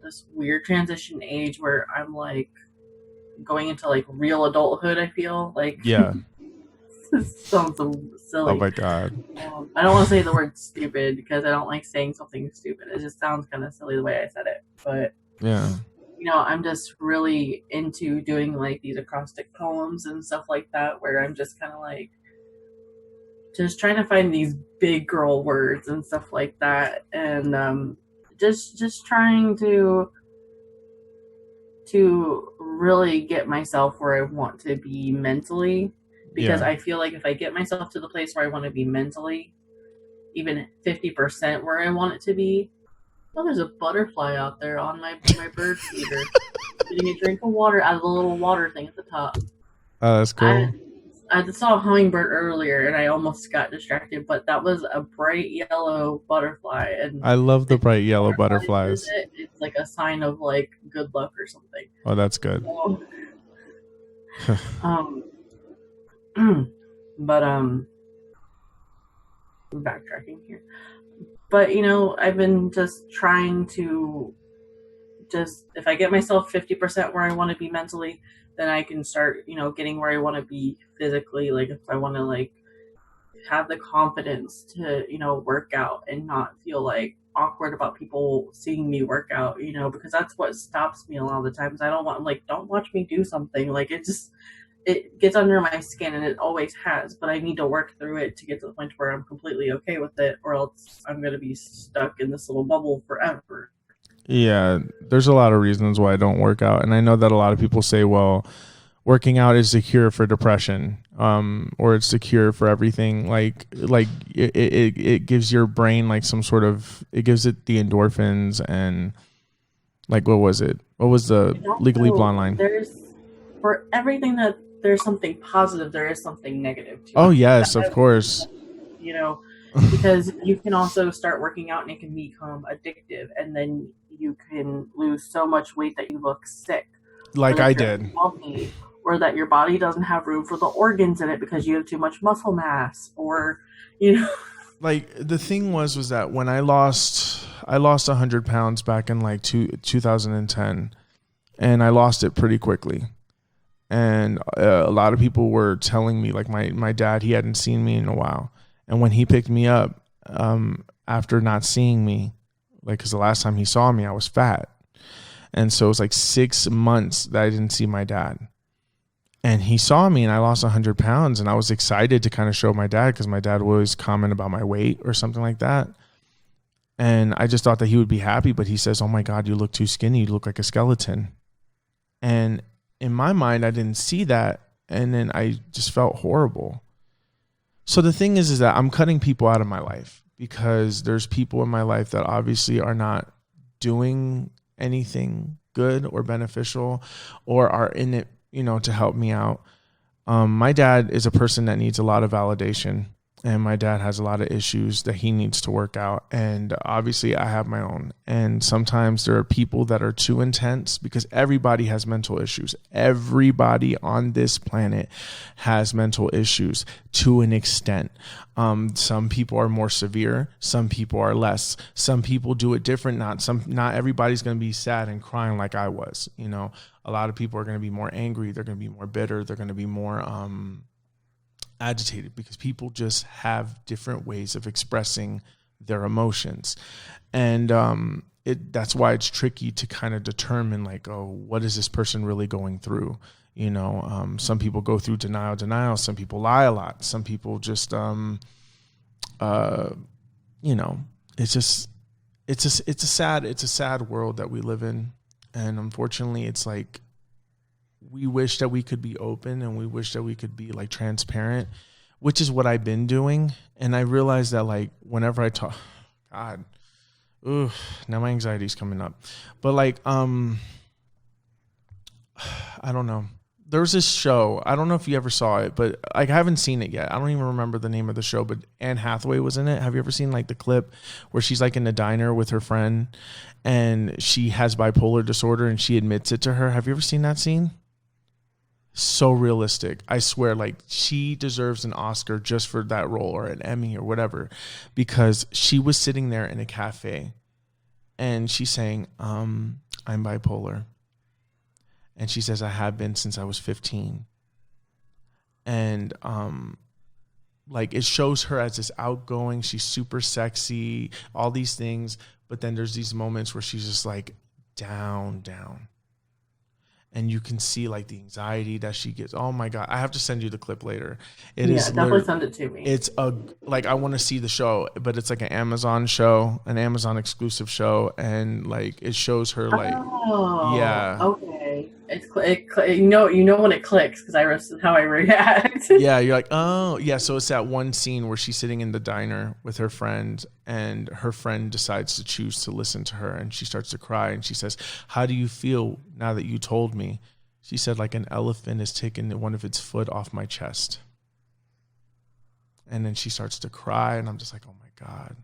this weird transition age where I'm like going into like real adulthood. I feel like this sounds so silly. Oh my God. I don't want to say the word stupid because I don't like saying something stupid. It just sounds kind of silly the way I said it. But yeah, you know, I'm just really into doing like these acrostic poems and stuff like that where I'm just kind of like just trying to find these big girl words and stuff like that, and just trying to really get myself where I want to be mentally, because I feel like if I get myself to the place where I want to be mentally, even 50% where I want it to be. Oh, there's a butterfly out there on my bird feeder, getting a drink of water out of the little water thing at the top. Oh, that's cool. I saw a hummingbird earlier and I almost got distracted, but that was a bright yellow butterfly. And I love the bright yellow butterflies. It's like a sign of like good luck or something. Oh, that's good. So, but I'm backtracking here. But you know, I've been just trying to just if I get myself 50% where I want to be mentally, then I can start, getting where I want to be physically. Like if I want to like have the confidence to, work out and not feel like awkward about people seeing me work out, because that's what stops me a lot of the times. I don't want, like, don't watch me do something. Like it gets under my skin, and it always has, but I need to work through it to get to the point where I'm completely okay with it, or else I'm going to be stuck in this little bubble forever. Yeah, there's a lot of reasons why I don't work out. And I know that a lot of people say, well, working out is the cure for depression, or it's the cure for everything. Like it gives your brain like some sort of, it gives it the endorphins and like, what was it? What was the Legally Blonde line? For everything that there's something positive, there is something negative too. Oh yes, of course. Because you can also start working out and it can become addictive, and then you can lose so much weight that you look sick. Like I did. Healthy, or that your body doesn't have room for the organs in it because you have too much muscle mass, or like the thing was that when I lost 100 pounds back in like 2010, and I lost it pretty quickly. And a lot of people were telling me, like my dad, he hadn't seen me in a while. And when he picked me up, after not seeing me, like, cause the last time he saw me, I was fat. And so it was like 6 months that I didn't see my dad. And he saw me and I lost 100 pounds, and I was excited to kind of show my dad, because my dad would always comment about my weight or something like that. And I just thought that he would be happy, but he says, "Oh my God, you look too skinny. You look like a skeleton." And in my mind, I didn't see that. And then I just felt horrible. So the thing is that I'm cutting people out of my life, because there's people in my life that obviously are not doing anything good or beneficial, or are in it, to help me out. My dad is a person that needs a lot of validation, and my dad has a lot of issues that he needs to work out. And obviously I have my own. And sometimes there are people that are too intense, because everybody has mental issues. Everybody on this planet has mental issues to an extent. Some people are more severe. Some people are less. Some people do it different. Not everybody's going to be sad and crying like I was. A lot of people are going to be more angry. They're going to be more bitter. They're going to be more, agitated, because people just have different ways of expressing their emotions. And that's why it's tricky to kind of determine, like, oh, what is this person really going through? Some people go through denial. Some people lie a lot. Some people just, it's a sad world that we live in. And unfortunately, it's like, we wish that we could be open, and we wish that we could be like transparent, which is what I've been doing. And I realized that, like, whenever I talk, God, now my anxiety's coming up. But like, I don't know. There was this show. I don't know if you ever saw it, but like, I haven't seen it yet. I don't even remember the name of the show, but Anne Hathaway was in it. Have you ever seen like the clip where she's like in the diner with her friend, and she has bipolar disorder, and she admits it to her? Have you ever seen that scene? So realistic. I swear, like, she deserves an Oscar just for that role, or an Emmy or whatever, because she was sitting there in a cafe and she's saying, I'm bipolar. And she says, I have been since I was 15. And like, it shows her as this outgoing, she's super sexy, all these things. But then there's these moments where she's just like down. And you can see like the anxiety that she gets. Oh my God. I have to send you the clip later. Definitely send it to me. It's I want to see the show, but it's like an Amazon show, an Amazon exclusive show. And like, it shows her like, yeah. Okay. You know when it clicks, because how I react. Yeah. You're like, oh yeah. So it's that one scene where she's sitting in the diner with her friend, and her friend decides to choose to listen to her, and she starts to cry, and she says, how do you feel now that you told me? She said, like an elephant has taken one of its foot off my chest. And then she starts to cry, and I'm just like, oh my God.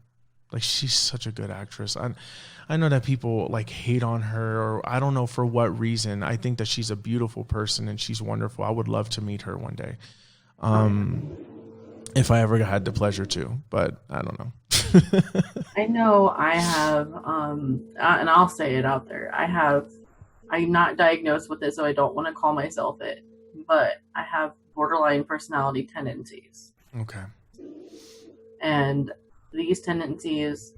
Like, she's such a good actress. I know that people like hate on her, or I don't know for what reason. I think that she's a beautiful person and she's wonderful. I would love to meet her one day. If I ever had the pleasure to, but I don't know. I know I have, and I'll say it out there. I'm not diagnosed with it, so I don't want to call myself it, but I have borderline personality tendencies. Okay. And these tendencies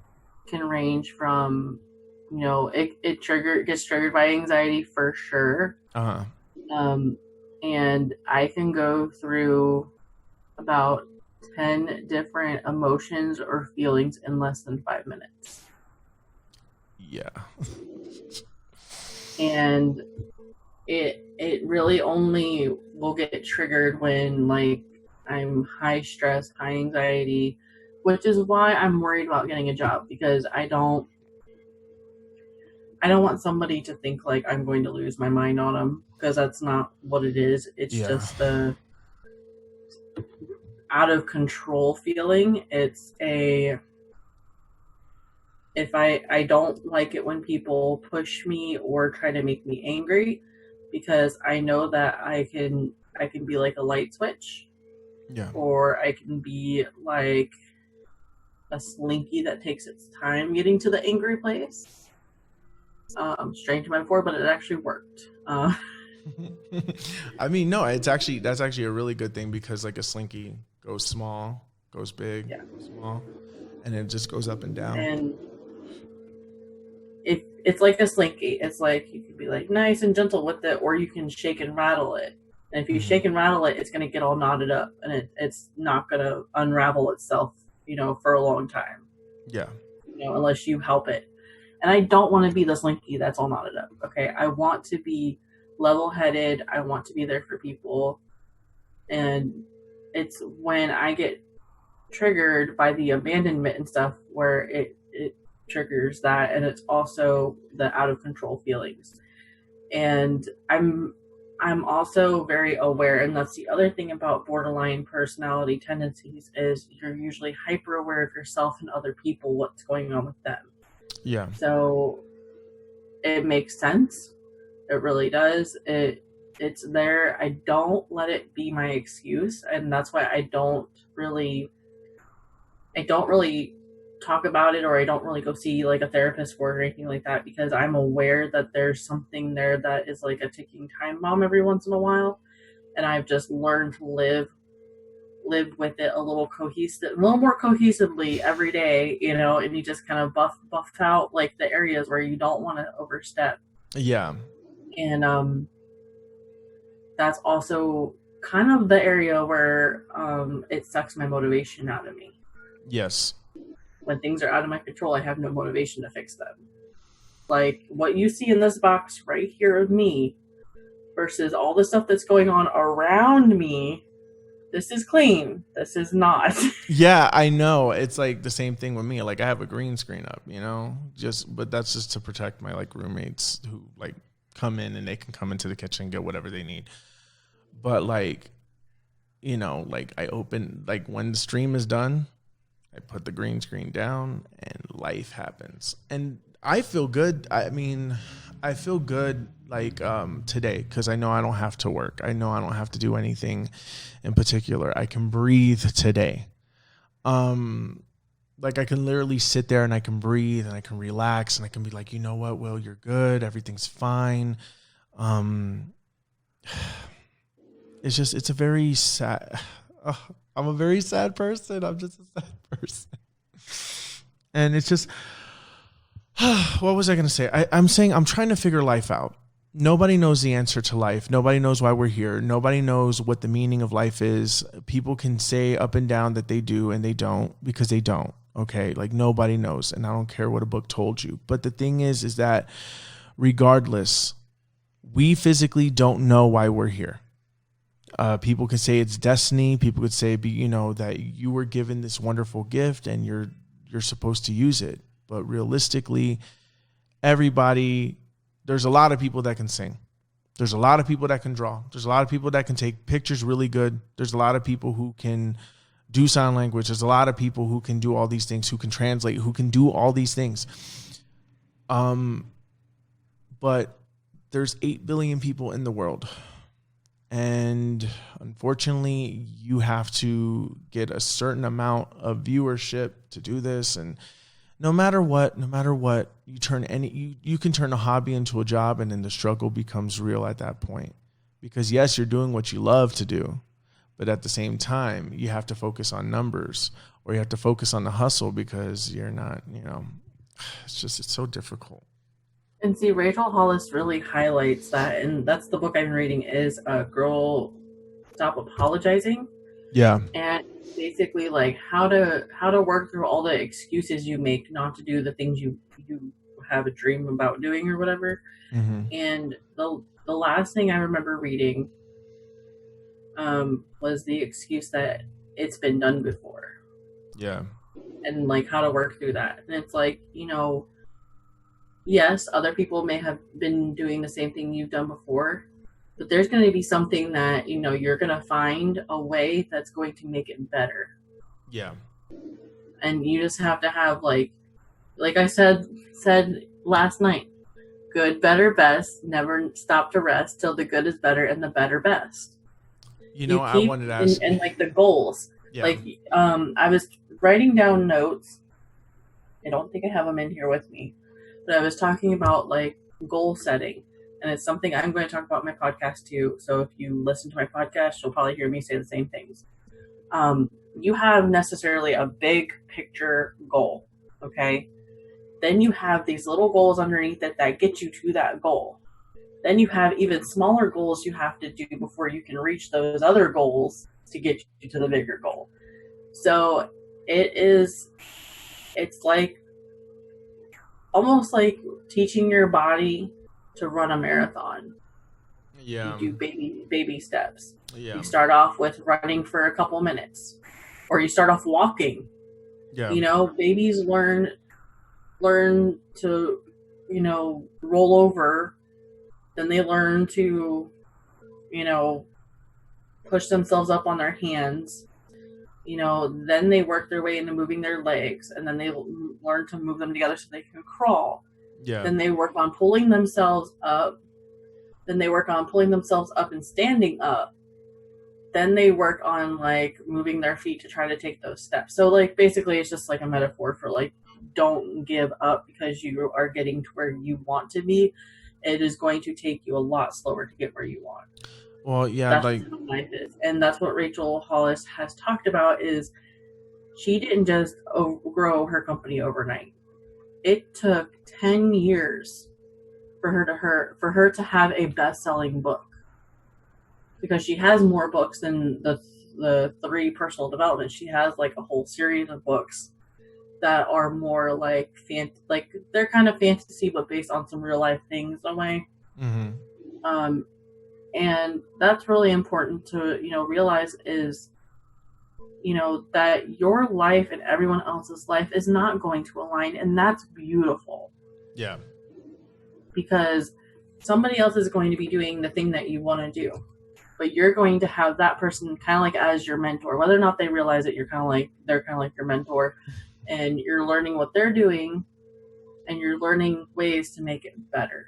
can range from, it gets triggered by anxiety for sure. And I can go through about 10 different emotions or feelings in less than 5 minutes. Yeah. And it really only will get triggered when, like, I'm high stress, high anxiety, which is why I'm worried about getting a job, because I don't want somebody to think like I'm going to lose my mind on them, because that's not what it is. It's just the out of control feeling. It's if I don't like it when people push me or try to make me angry, because I know that I can be like a light switch. Yeah. Or I can be like a slinky that takes its time getting to the angry place. Strange metaphor, but it actually worked. I mean, no, that's actually a really good thing, because like a slinky goes small, goes big, goes small, and it just goes up and down. And if it's like a slinky, it's like you can be like nice and gentle with it, or you can shake and rattle it. And if you shake and rattle it, it's going to get all knotted up, and it's not going to unravel itself, for a long time. Yeah. Unless you help it. And I don't want to be the slinky that's all knotted up. Okay. I want to be level-headed. I want to be there for people. And it's when I get triggered by the abandonment and stuff where it triggers that. And it's also the out of control feelings. And I'm also very aware, and that's the other thing about borderline personality tendencies, is you're usually hyper aware of yourself and other people, what's going on with them. Yeah. So it makes sense. It really does. It's there. I don't let it be my excuse, and that's why I don't really talk about it, or I don't really go see like a therapist for it or anything like that, because I'm aware that there's something there that is like a ticking time bomb every once in a while, and I've just learned to live with it a little more cohesively every day, and you just kind of buff out like the areas where you don't want to overstep. Yeah. And that's also kind of the area where it sucks my motivation out of me. Yes. When things are out of my control, I have no motivation to fix them. Like what you see in this box right here of me versus all the stuff that's going on around me. This is clean. This is not. Yeah, I know. It's like the same thing with me. Like I have a green screen up, but that's just to protect my like roommates who like come in, and they can come into the kitchen and get whatever they need. But like, like I open, like when the stream is done, I put the green screen down and life happens. And I feel good. I mean, I feel good like today, because I know I don't have to work. I know I don't have to do anything in particular. I can breathe today. Like I can literally sit there and I can breathe and I can relax and I can be like, you know what, Will, you're good. Everything's fine. It's a very sad... I'm a very sad person. I'm just a sad person. And it's just, what was I going to say? I'm saying I'm trying to figure life out. Nobody knows the answer to life. Nobody knows why we're here. Nobody knows what the meaning of life is. People can say up and down that they do, and they don't, because they don't. Okay. Like nobody knows. And I don't care what a book told you. But the thing is that regardless, we physically don't know why we're here. People could say it's destiny. People could say, that you were given this wonderful gift and you're supposed to use it. But realistically, there's a lot of people that can sing. There's a lot of people that can draw. There's a lot of people that can take pictures really good. There's a lot of people who can do sign language. There's a lot of people who can do all these things, who can translate, who can do all these things. But there's 8 billion people in the world. And unfortunately, you have to get a certain amount of viewership to do this. And no matter what, you can turn a hobby into a job, and then the struggle becomes real at that point. Because yes, you're doing what you love to do, but at the same time, you have to focus on numbers, or you have to focus on the hustle, because you're not, it's so difficult. And see, Rachel Hollis really highlights that, and that's the book I'm reading, is Girl Stop Apologizing. Yeah. And basically like how to work through all the excuses you make not to do the things you have a dream about doing or whatever. Mm-hmm. And the last thing I remember reading was the excuse that it's been done before. Yeah. And like how to work through that. And it's like, yes, other people may have been doing the same thing you've done before, but there's going to be something that, you're going to find a way that's going to make it better. Yeah. And you just have to have like I said last night, good, better, best, never stop to rest till the good is better and the better best. I wanted to ask. And like the goals. Yeah. I was writing down notes. I don't think I have them in here with me, but I was talking about like goal setting, and it's something I'm going to talk about in my podcast too. So if you listen to my podcast, you'll probably hear me say the same things. You have necessarily a big picture goal, okay? Then you have these little goals underneath it that get you to that goal. Then you have even smaller goals you have to do before you can reach those other goals to get you to the bigger goal. So it's like almost like teaching your body to run a marathon. Yeah. You do baby steps. Yeah. You start off with running for a couple minutes, or you start off walking. Yeah. Babies learn to, roll over. Then they learn to, push themselves up on their hands. Then they work their way into moving their legs, and then they learn to move them together so they can crawl. Yeah. Then they work on pulling themselves up. Then they work on pulling themselves up and standing up. Then they work on like moving their feet to try to take those steps. So like basically it's just like a metaphor for like, don't give up because you are getting to where you want to be. It is going to take you a lot slower to get where you want. Well, yeah, that's like how life is. And that's what Rachel Hollis has talked about, is she didn't just grow her company overnight. It took 10 years for her to have a best-selling book, because she has more books than the 3 personal development. She has like a whole series of books that are more like they're kind of fantasy but based on some real life things in a way. Mm-hmm. And that's really important to realize, is that your life and everyone else's life is not going to align, and that's beautiful. Yeah. Because somebody else is going to be doing the thing that you want to do, but you're going to have that person kind of like as your mentor, whether or not they realize it. They're kind of like your mentor, and you're learning what they're doing, and you're learning ways to make it better.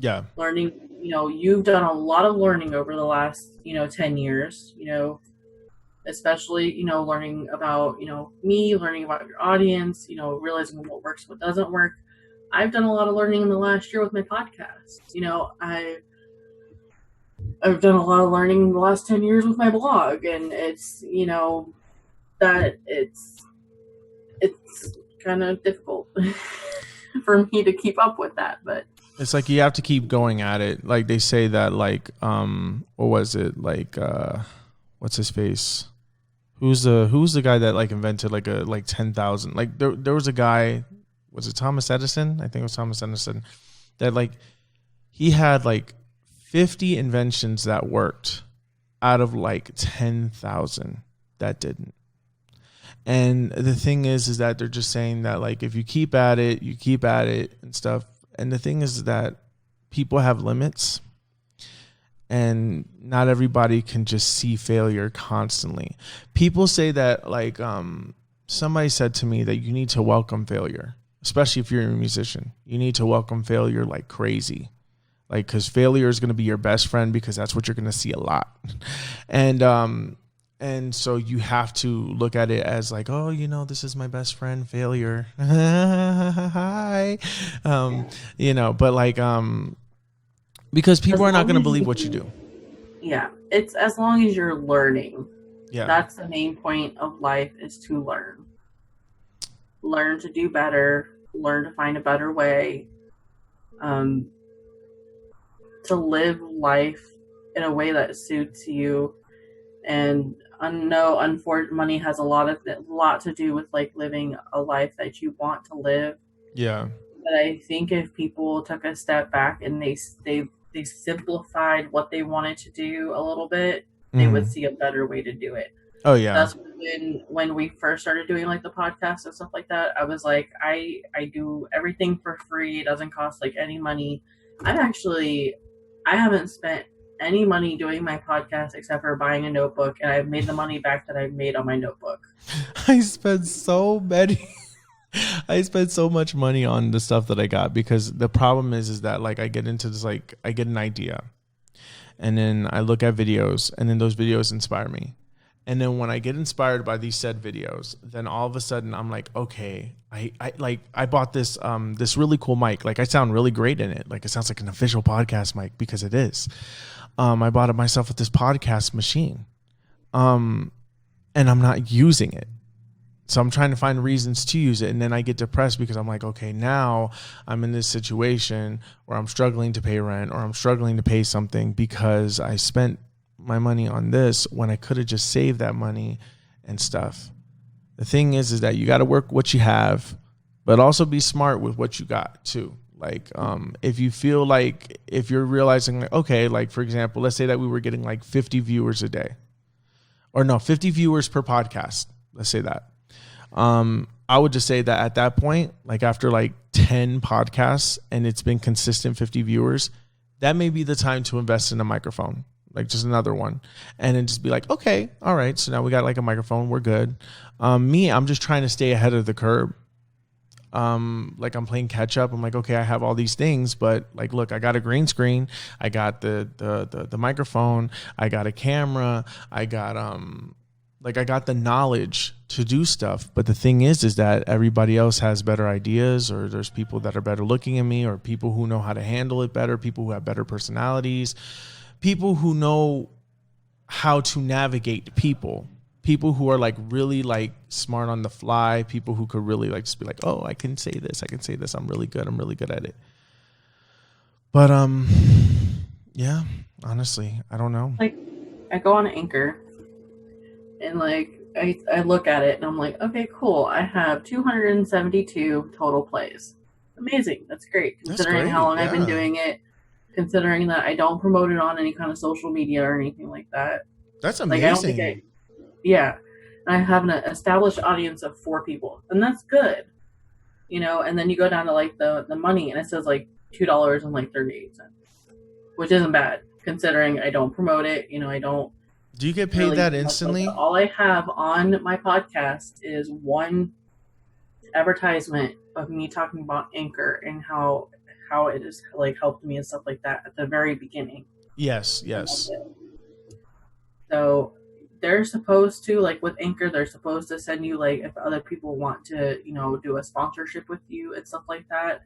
Yeah. Learning, you've done a lot of learning over the last, 10 years, especially, learning about, me, learning about your audience, realizing what works, what doesn't work. I've done a lot of learning in the last year with my podcast. I've done a lot of learning in the last 10 years with my blog, and it's, that it's kind of difficult for me to keep up with that, but it's like you have to keep going at it. Like they say that, like, what was it? Like, what's his face? Who's the guy that like invented like 10,000? Like there was a guy, was it Thomas Edison? I think it was Thomas Edison, that like he had like 50 inventions that worked out of like 10,000 that didn't. And the thing is that they're just saying that like if you keep at it and stuff. And the thing is that people have limits, and not everybody can just see failure constantly. People say that like somebody said to me that you need to welcome failure, especially if you're a musician. You need to welcome failure like crazy. like, because failure is going to be your best friend, because that's what you're going to see a lot. And so you have to look at it as like, oh, you know, this is my best friend, failure. Hi. You know, but like, because people are not going to believe what you do. Yeah. It's as long as you're learning. Yeah. That's the main point of life, is to learn. Learn to do better. Learn to find a better way. To live life in a way that suits you. And I know, unfortunately, money has a lot to do with like living a life that you want to live. Yeah. But I think if people took a step back and they simplified what they wanted to do a little bit, they would see a better way to do it. Oh yeah. That's when we first started doing like the podcast and stuff like that. I was like, I do everything for free. It doesn't cost like any money. I haven't spent any money doing my podcast except for buying a notebook, and I've made the money back that I've made on my notebook. I spent so much money on the stuff that I got, because the problem is that like I get into this, like I get an idea and then I look at videos, and then those videos inspire me. And then when I get inspired by these said videos, then all of a sudden I'm like, okay, I bought this this really cool mic. Like I sound really great in it. Like it sounds like an official podcast mic, because it is. I bought it myself with this podcast machine. And I'm not using it. So I'm trying to find reasons to use it. And then I get depressed because I'm like, okay, now I'm in this situation where I'm struggling to pay rent, or I'm struggling to pay something because I spent my money on this when I could have just saved that money and stuff. The thing is that you got to work what you have, but also be smart with what you got too. Like, if you feel like, if you're realizing like, okay, like for example, let's say that we were getting like 50 viewers a day, or no, 50 viewers per podcast. Let's say that. I would just say that at that point, like after like 10 podcasts and it's been consistent 50 viewers, that may be the time to invest in a microphone, like just another one, and then just be like, okay, all right, so now we got like a microphone, we're good. I'm just trying to stay ahead of the curve. Like I'm playing catch up. I'm like, okay, I have all these things, but like, look, I got a green screen, I got the microphone, I got a camera, I got I got the knowledge to do stuff. But the thing is that everybody else has better ideas, or there's people that are better looking at me, or people who know how to handle it better, people who have better personalities, people who know how to navigate people who are like really like smart on the fly, people who could really like just be like, oh, I can say this, I'm really good at it. But yeah, honestly, I don't know. Like I go on Anchor and like I look at it and I'm like, okay, cool, I have 272 total plays. Amazing. That's great, considering how long I've been doing it, considering that I don't promote it on any kind of social media or anything like that. That's amazing. Like, I don't think yeah. And I have an established audience of 4 people, and that's good, you know. And then you go down to like the money, and it says like $2 and like 38 cents, which isn't bad considering I don't promote it. You know, I don't. Do you get paid really that instantly? All I have on my podcast is one advertisement of me talking about Anchor and how it has like helped me and stuff like that at the very beginning. Yes. So they're supposed to, like with Anchor, they're supposed to send you like if other people want to, you know, do a sponsorship with you and stuff like that.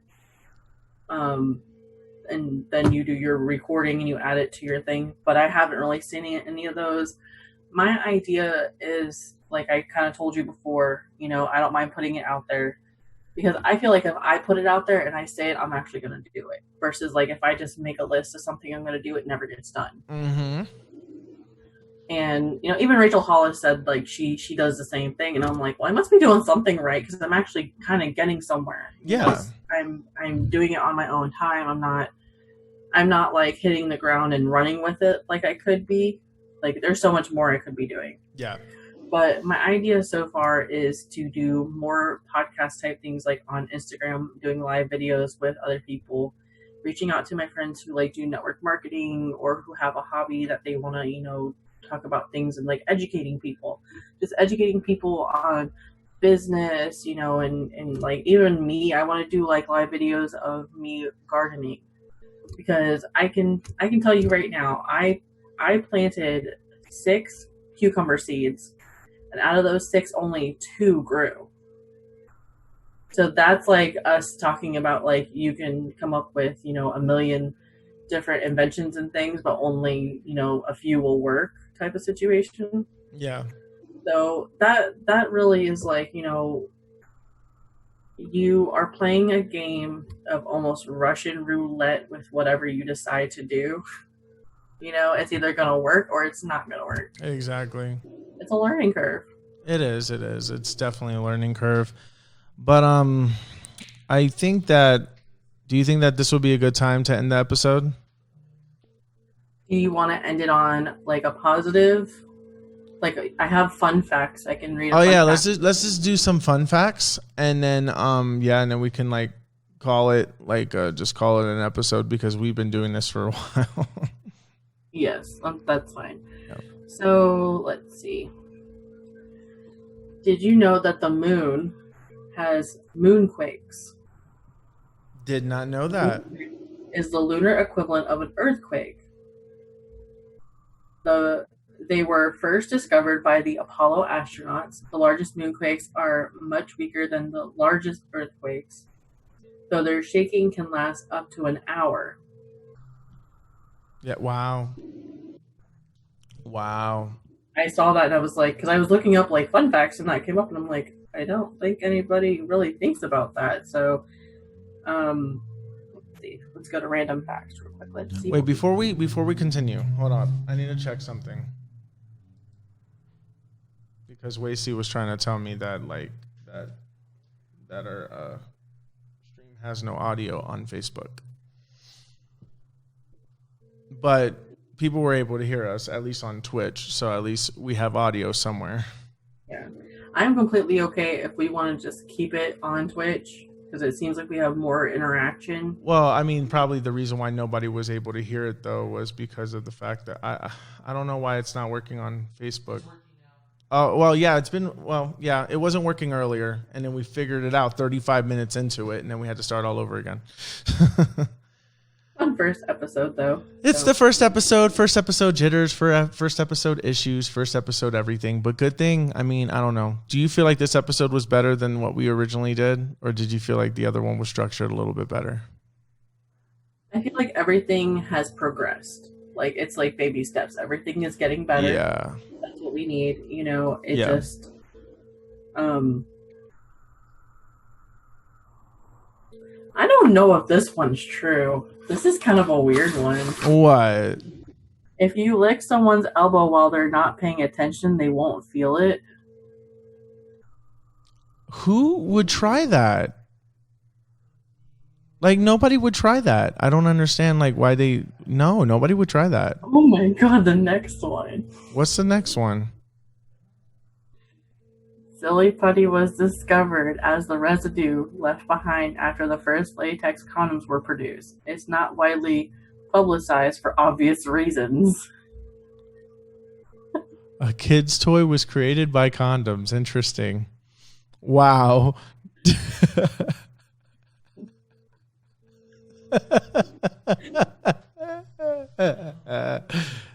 And then you do your recording and you add it to your thing. But I haven't really seen any of those. My idea is, like I kind of told you before, you know, I don't mind putting it out there, because I feel like if I put it out there and I say it, I'm actually going to do it. Versus like if I just make a list of something I'm going to do, it never gets done. Mm-hmm. And, you know, even Rachel Hollis said like she does the same thing, and I'm like, well, I must be doing something right, because I'm actually kind of getting somewhere. Yeah, I'm doing it on my own time. I'm not like hitting the ground and running with it like I could be. Like there's so much more I could be doing. Yeah. But my idea so far is to do more podcast type things, like on Instagram, doing live videos with other people, reaching out to my friends who like do network marketing or who have a hobby that they want to, you know, talk about things, and like educating people on business, you know, and like even me, I want to do like live videos of me gardening, because I can tell you right now, I planted 6 cucumber seeds, and out of those 6, only 2 grew. So that's like us talking about like you can come up with, you know, a million different inventions and things, but only, you know, a few will work type of situation. Yeah. So that really is like, you know, you are playing a game of almost Russian roulette with whatever you decide to do. You know, it's either going to work or it's not going to work. Exactly. It's a learning curve. It is. It's definitely a learning curve. But I think that. Do you think that this would be a good time to end the episode? Do you want to end it on like a positive? Like I have fun facts I can read. Oh yeah, let's just do some fun facts, and then and then we can like call it just call it an episode because we've been doing this for a while. Yes, that's fine. Yep. So let's see. Did you know that the moon has moonquakes? Did not know that. Is the lunar equivalent of an earthquake. They were first discovered by the Apollo astronauts. The largest moonquakes are much weaker than the largest earthquakes, though their shaking can last up to an hour. Yeah, wow. I saw that and I was like, because I was looking up like fun facts and that came up and I'm like, I don't think anybody really thinks about that. So, let's see. Let's go to random facts real quick. Let's see. Wait, before we continue, hold on. I need to check something. Because Wasey was trying to tell me that like that our stream has no audio on Facebook. But people were able to hear us, at least on Twitch, so at least we have audio somewhere. Yeah. I'm completely okay if we want to just keep it on Twitch, because it seems like we have more interaction. Well, I mean, probably the reason why nobody was able to hear it, though, was because of the fact that I don't know why it's not working on Facebook. Oh, well, yeah, it wasn't working earlier, and then we figured it out 35 minutes into it, and then we had to start all over again. Fun first episode, though. It's the first episode jitters, first episode issues, first episode everything, but good thing. I mean, I don't know. Do you feel like this episode was better than what we originally did, or did you feel like the other one was structured a little bit better? I feel like everything has progressed. Like, it's like baby steps. Everything is getting better. Yeah. That's what we need. You know, just... I don't know if this one's true. This is kind of a weird one. What? If you lick someone's elbow while they're not paying attention, they won't feel it. Who would try that? Like, nobody would try that. I don't understand, like, why they... No, nobody would try that. Oh my god, the next one. What's the next one? Silly putty was discovered as the residue left behind after the first latex condoms were produced. It's not widely publicized for obvious reasons. A kid's toy was created by condoms. Interesting. Wow.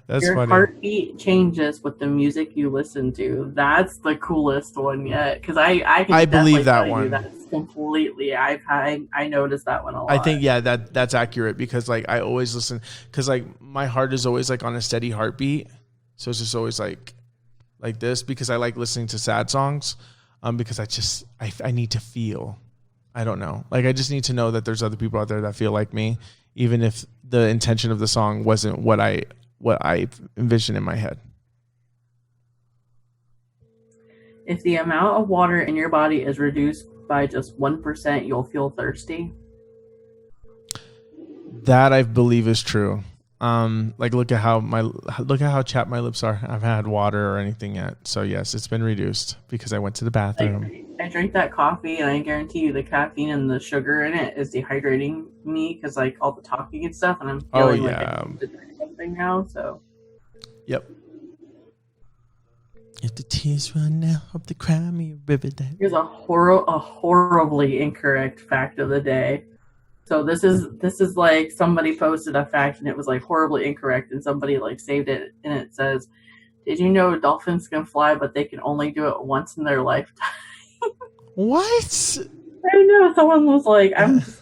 That's Your funny. heartbeat changes with the music you listen to. That's the coolest one yet. Because I believe that one. That's completely. I noticed that one a lot. I think that's accurate because like I always listen because like my heart is always like on a steady heartbeat, so it's just always like this because I like listening to sad songs, because I need to feel. I don't know. Like I just need to know that there's other people out there that feel like me, even if the intention of the song wasn't what I envision in my head. If the amount of water in your body is reduced by just 1%, you'll feel thirsty. That I believe is true. Like look at how chapped my lips are. I haven't had water or anything yet. So yes, it's been reduced because I went to the bathroom. I drank that coffee and I guarantee you the caffeine and the sugar in it is dehydrating me because like all the talking and stuff, and I'm feeling like I need to drink something now. So. Yep. If the tears run out, hope they cry me a river. Here's a horribly incorrect fact of the day. So this is like somebody posted a fact and it was like horribly incorrect, and somebody like saved it and it says, "Did you know dolphins can fly, but they can only do it once in their lifetime?" What? I know. Someone was like,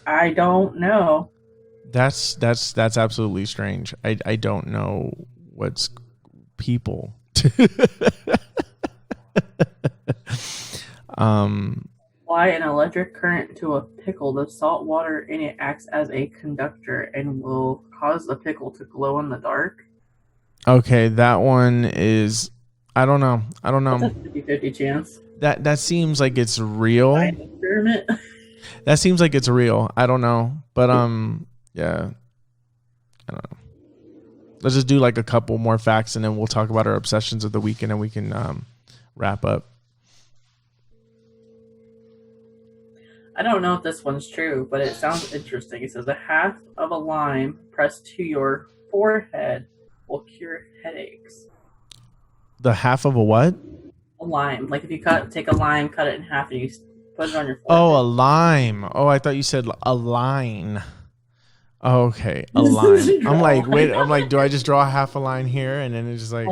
I don't know. That's absolutely strange. I don't know what's people. Apply an electric current to a pickle. The salt water in it acts as a conductor and will cause the pickle to glow in the dark. Okay, that one is, I don't know. That's a 50-50 chance. That seems like it's real. Experiment. That seems like it's real. I don't know, but yeah, I don't know. Let's just do like a couple more facts, and then we'll talk about our obsessions of the week, and then we can wrap up. I don't know if this one's true, but it sounds interesting. It says a half of a lime pressed to your forehead will cure headaches. The half of a what? A lime. Like if you take a lime, cut it in half, and you put it on your forehead. Oh, a lime. Oh, I thought you said a line. Oh, okay, a line. I'm like, wait. I'm like, do I just draw half a line here, and then it's just like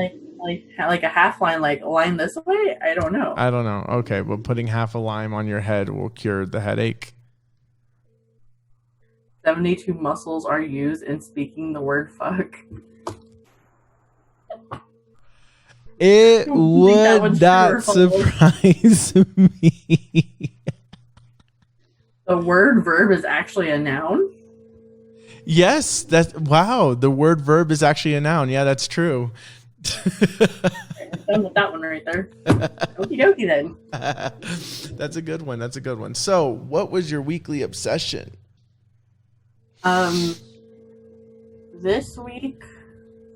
a half line, like a line this way? I don't know. Okay, but putting half a lime on your head will cure the headache. 72 muscles are used in speaking the word fuck. It would not surprise me. The word verb is actually a noun? Yes, wow. The word verb is actually a noun. Yeah, that's true. I'm done with that one right there. Okie dokie then. That's a good one. That's a good one. So, what was your weekly obsession? This week,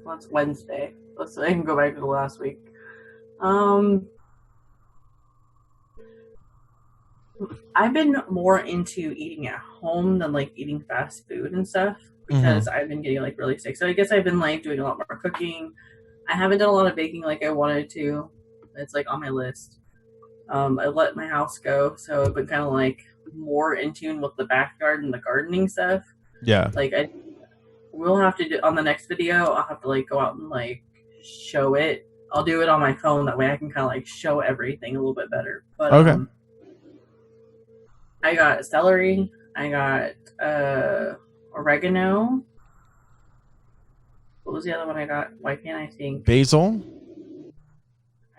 well, it's Wednesday. I can go back to the last week. I've been more into eating at home than like eating fast food and stuff because I've been getting like really sick. So I guess I've been like doing a lot more cooking. I haven't done a lot of baking like I wanted to. It's like on my list. I let my house go, so I've been kind of like more in tune with the backyard and the gardening stuff. Yeah. Like we'll have to do on the next video. I'll have to like go out and like show it. I'll do it on my phone. That way I can kind of like show everything a little bit better. But okay. I got celery. I got oregano. What was the other one I got? Why can't I think? Basil?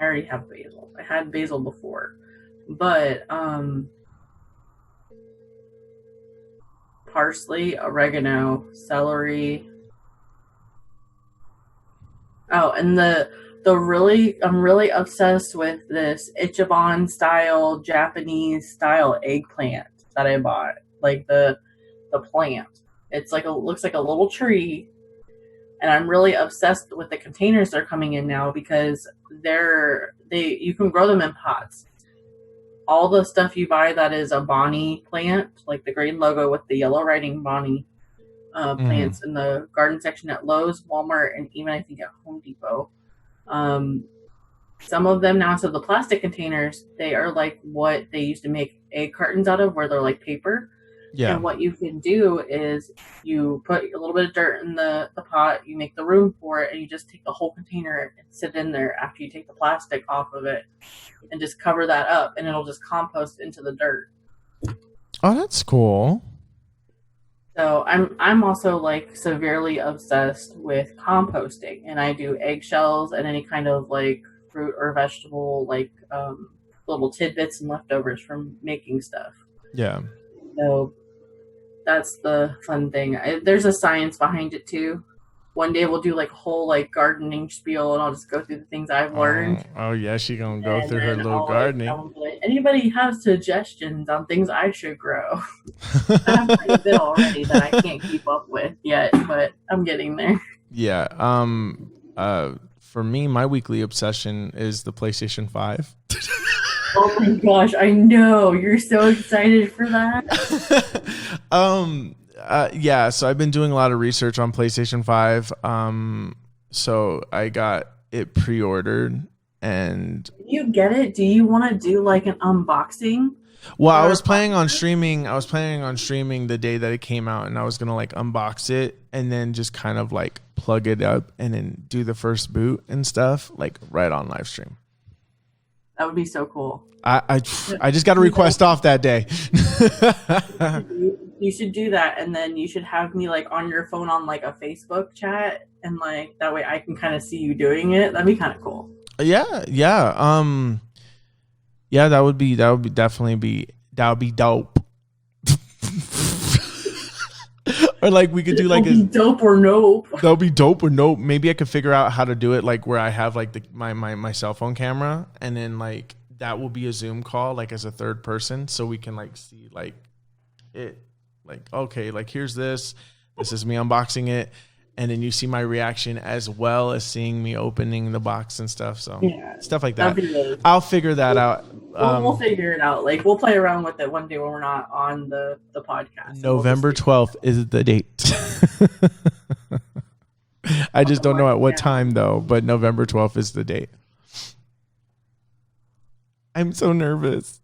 I already have basil. I had basil before. But parsley, oregano, celery. Oh, and I'm really obsessed with this Ichiban style Japanese style eggplant that I bought. Like the plant. It's like looks like a little tree. And I'm really obsessed with the containers they're coming in now because you can grow them in pots. All the stuff you buy that is a Bonnie plant, like the green logo with the yellow writing Bonnie plants in the garden section at Lowe's, Walmart, and even I think at Home Depot. Some of them now, so the plastic containers, they are like what they used to make egg cartons out of, where they're like paper. Yeah. And what you can do is you put a little bit of dirt in the pot, you make the room for it, and you just take the whole container and sit in there after you take the plastic off of it and just cover that up, and it'll just compost into the dirt. Oh, that's cool. So I'm also like severely obsessed with composting, and I do eggshells and any kind of like fruit or vegetable, like little tidbits and leftovers from making stuff. Yeah. So that's the fun thing. There's a science behind it too. One day we'll do like a whole like gardening spiel, and I'll just go through the things I've learned. Oh yeah, she's gonna go through her little gardening. Like, anybody have suggestions on things I should grow? I have quite a bit already that I can't keep up with yet, but I'm getting there. Yeah. For me, my weekly obsession is the PlayStation 5. Oh my gosh, I know. You're so excited for that. Yeah, so I've been doing a lot of research on PlayStation 5. So I got it pre-ordered, and you get it, do you want to do like an unboxing? Well, I Or was planning on streaming. I was planning on streaming the day that it came out, and I was gonna like unbox it and then just kind of like plug it up and then do the first boot and stuff like right on live stream. that would be so cool. I just got a request off that day. You should do that, and then you should have me like on your phone on like a Facebook chat, and like that way I can kind of see you doing it. That'd be kind of cool. Yeah. Yeah, that would definitely be dope. Or like we could do like a dope or nope. That'll be dope or nope. Maybe I could figure out how to do it like where I have like my cell phone camera, and then like that will be a Zoom call like as a third person, so we can like see like it, like okay, like here's this is me unboxing it, and then you see my reaction as well as seeing me opening the box and stuff. So stuff like that. Really I'll figure that out. We'll figure it out. Like we'll play around with it one day when we're not on the podcast. November 12th is the date. I just don't know at what time though, but November 12th is the date. I'm so nervous.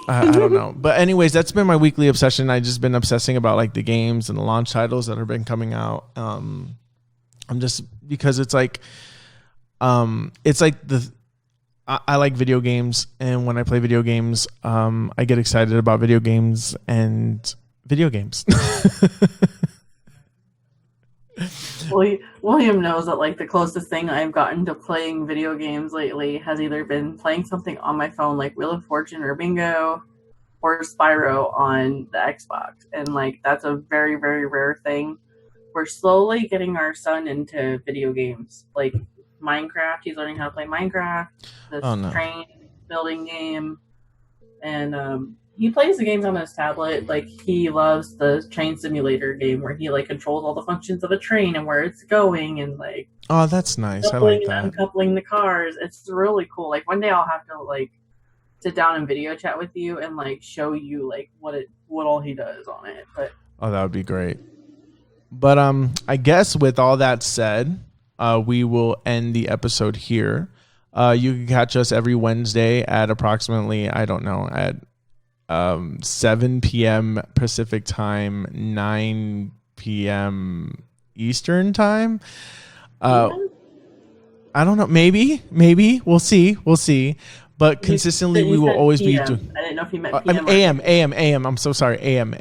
I don't know. But anyways, that's been my weekly obsession. I just been obsessing about like the games and the launch titles that have been coming out. I'm just because it's like I like video games, and when I play video games, I get excited about video games and video games. William knows that like the closest thing I've gotten to playing video games lately has either been playing something on my phone like Wheel of Fortune or Bingo or Spyro on the Xbox, and like that's a very, very rare thing. We're slowly getting our son into video games like Minecraft. He's learning how to play Minecraft, this train building game, and he plays the games on his tablet. Like he loves the train simulator game where he like controls all the functions of a train and where it's going, and like that's nice. I like that. Uncoupling the cars. It's really cool. Like one day I'll have to like sit down and video chat with you and like show you like what all he does on it. But that would be great. But I guess with all that said, we will end the episode here. You can catch us every Wednesday at approximately, I don't know, at 7 p.m. Pacific time, 9 p.m. Eastern time. I don't know. Maybe we'll see. But consistently, we will always be doing. I didn't know if you meant PM. AM. I'm so sorry. AM.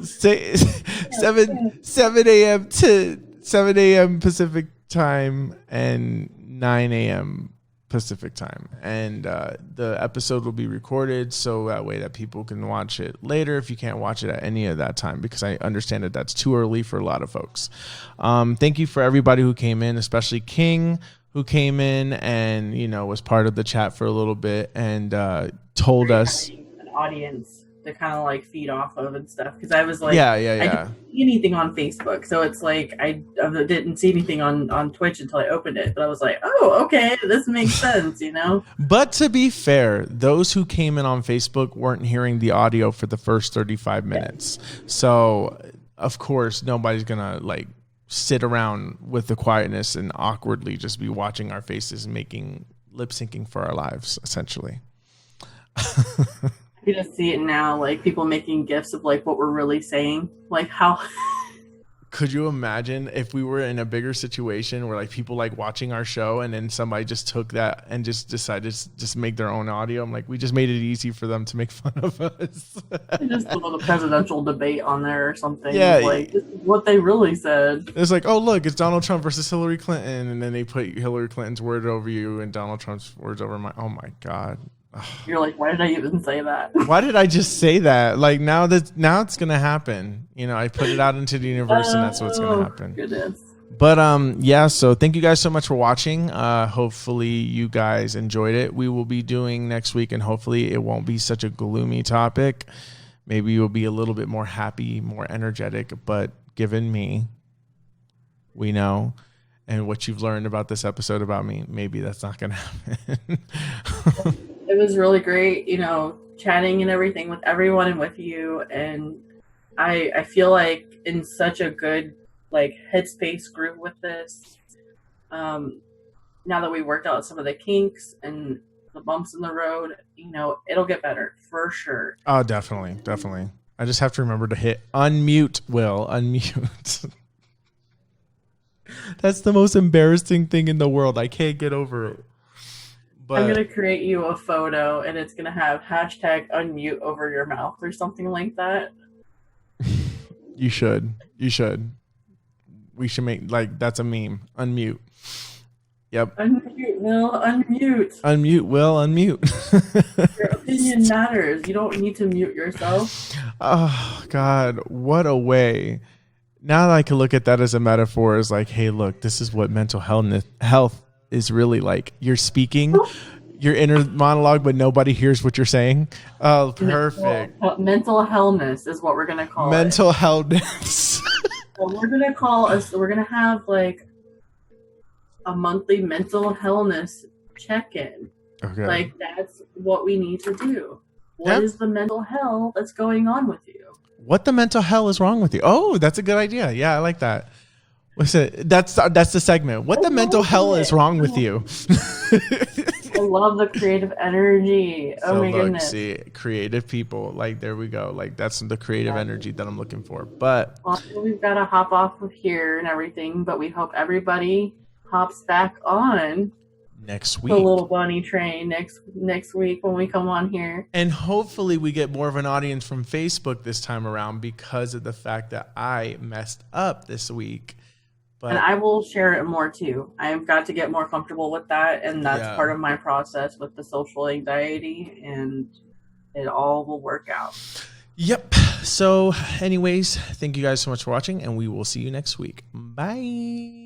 Say 7 a.m. to 7 a.m. Pacific time and 9 a.m. Pacific time, and the episode will be recorded so that way that people can watch it later if you can't watch it at any of that time, because I understand that that's too early for a lot of folks. Thank you for everybody who came in, especially King, who came in and was part of the chat for a little bit and told us an audience to kind of like feed off of and stuff, because I was like yeah. I didn't see anything on Facebook, so it's like I didn't see anything on Twitch until I opened it, but I was like, oh, okay, this makes sense. But to be fair, those who came in on Facebook weren't hearing the audio for the first 35 minutes, so of course nobody's gonna like sit around with the quietness and awkwardly just be watching our faces and making lip syncing for our lives, essentially. You just see it now, like people making gifs of like what we're really saying, like how. Could you imagine if we were in a bigger situation where like people like watching our show and then somebody just took that and just decided to just make their own audio? I'm like, we just made it easy for them to make fun of us. Just put the presidential debate on there or something. Yeah, like this is what they really said. It's like, oh look, it's Donald Trump versus Hillary Clinton, and then they put Hillary Clinton's word over you and Donald Trump's words over mine. Oh my god. You're like, why did I even say that? Why did I just say that? Like now it's gonna happen. I put it out into the universe, and that's what's gonna happen. Goodness. But so thank you guys so much for watching. Hopefully you guys enjoyed it. We will be doing next week, and hopefully it won't be such a gloomy topic. Maybe you'll be a little bit more happy, more energetic. But given me, we know. And what you've learned about this episode about me, maybe that's not going to happen. It was really great, chatting and everything with everyone and with you. And I feel like in such a good, like, headspace group with this. Now that we worked out some of the kinks and the bumps in the road, it'll get better for sure. Oh, definitely. Definitely. I just have to remember to hit unmute, Will. Unmute. That's the most embarrassing thing in the world. I can't get over it. But I'm going to create you a photo and it's going to have hashtag unmute over your mouth or something like that. You should. We should make, like, that's a meme. Unmute. Yep. Unmute, Will. Unmute. Unmute, Will. Unmute. Your opinion matters. You don't need to mute yourself. Oh, God. What a way. Now that I can look at that as a metaphor, is like, hey, look, this is what mental health is really like. You're speaking your inner monologue, but nobody hears what you're saying. Oh, perfect. Mental hellness is what we're going to call mental hellness. Well, we're going to have like a monthly mental hellness check-in. Okay. Like, that's what we need to do. What is the mental hell that's going on with you? What the mental hell is wrong with you? Oh, that's a good idea. Yeah, I like that. What's it? That's the segment. What the mental hell is wrong with you? I love the creative energy. Oh my goodness. See, creative people. Like, there we go. Like, that's the creative energy that I'm looking for. But we've got to hop off of here and everything, but we hope everybody hops back on next week. The Little Bunny Train next week when we come on here. And hopefully we get more of an audience from Facebook this time around because of the fact that I messed up this week. And I will share it more too. I've got to get more comfortable with that, and that's part of my process with the social anxiety, and it all will work out. Yep. So anyways, thank you guys so much for watching, and we will see you next week. Bye.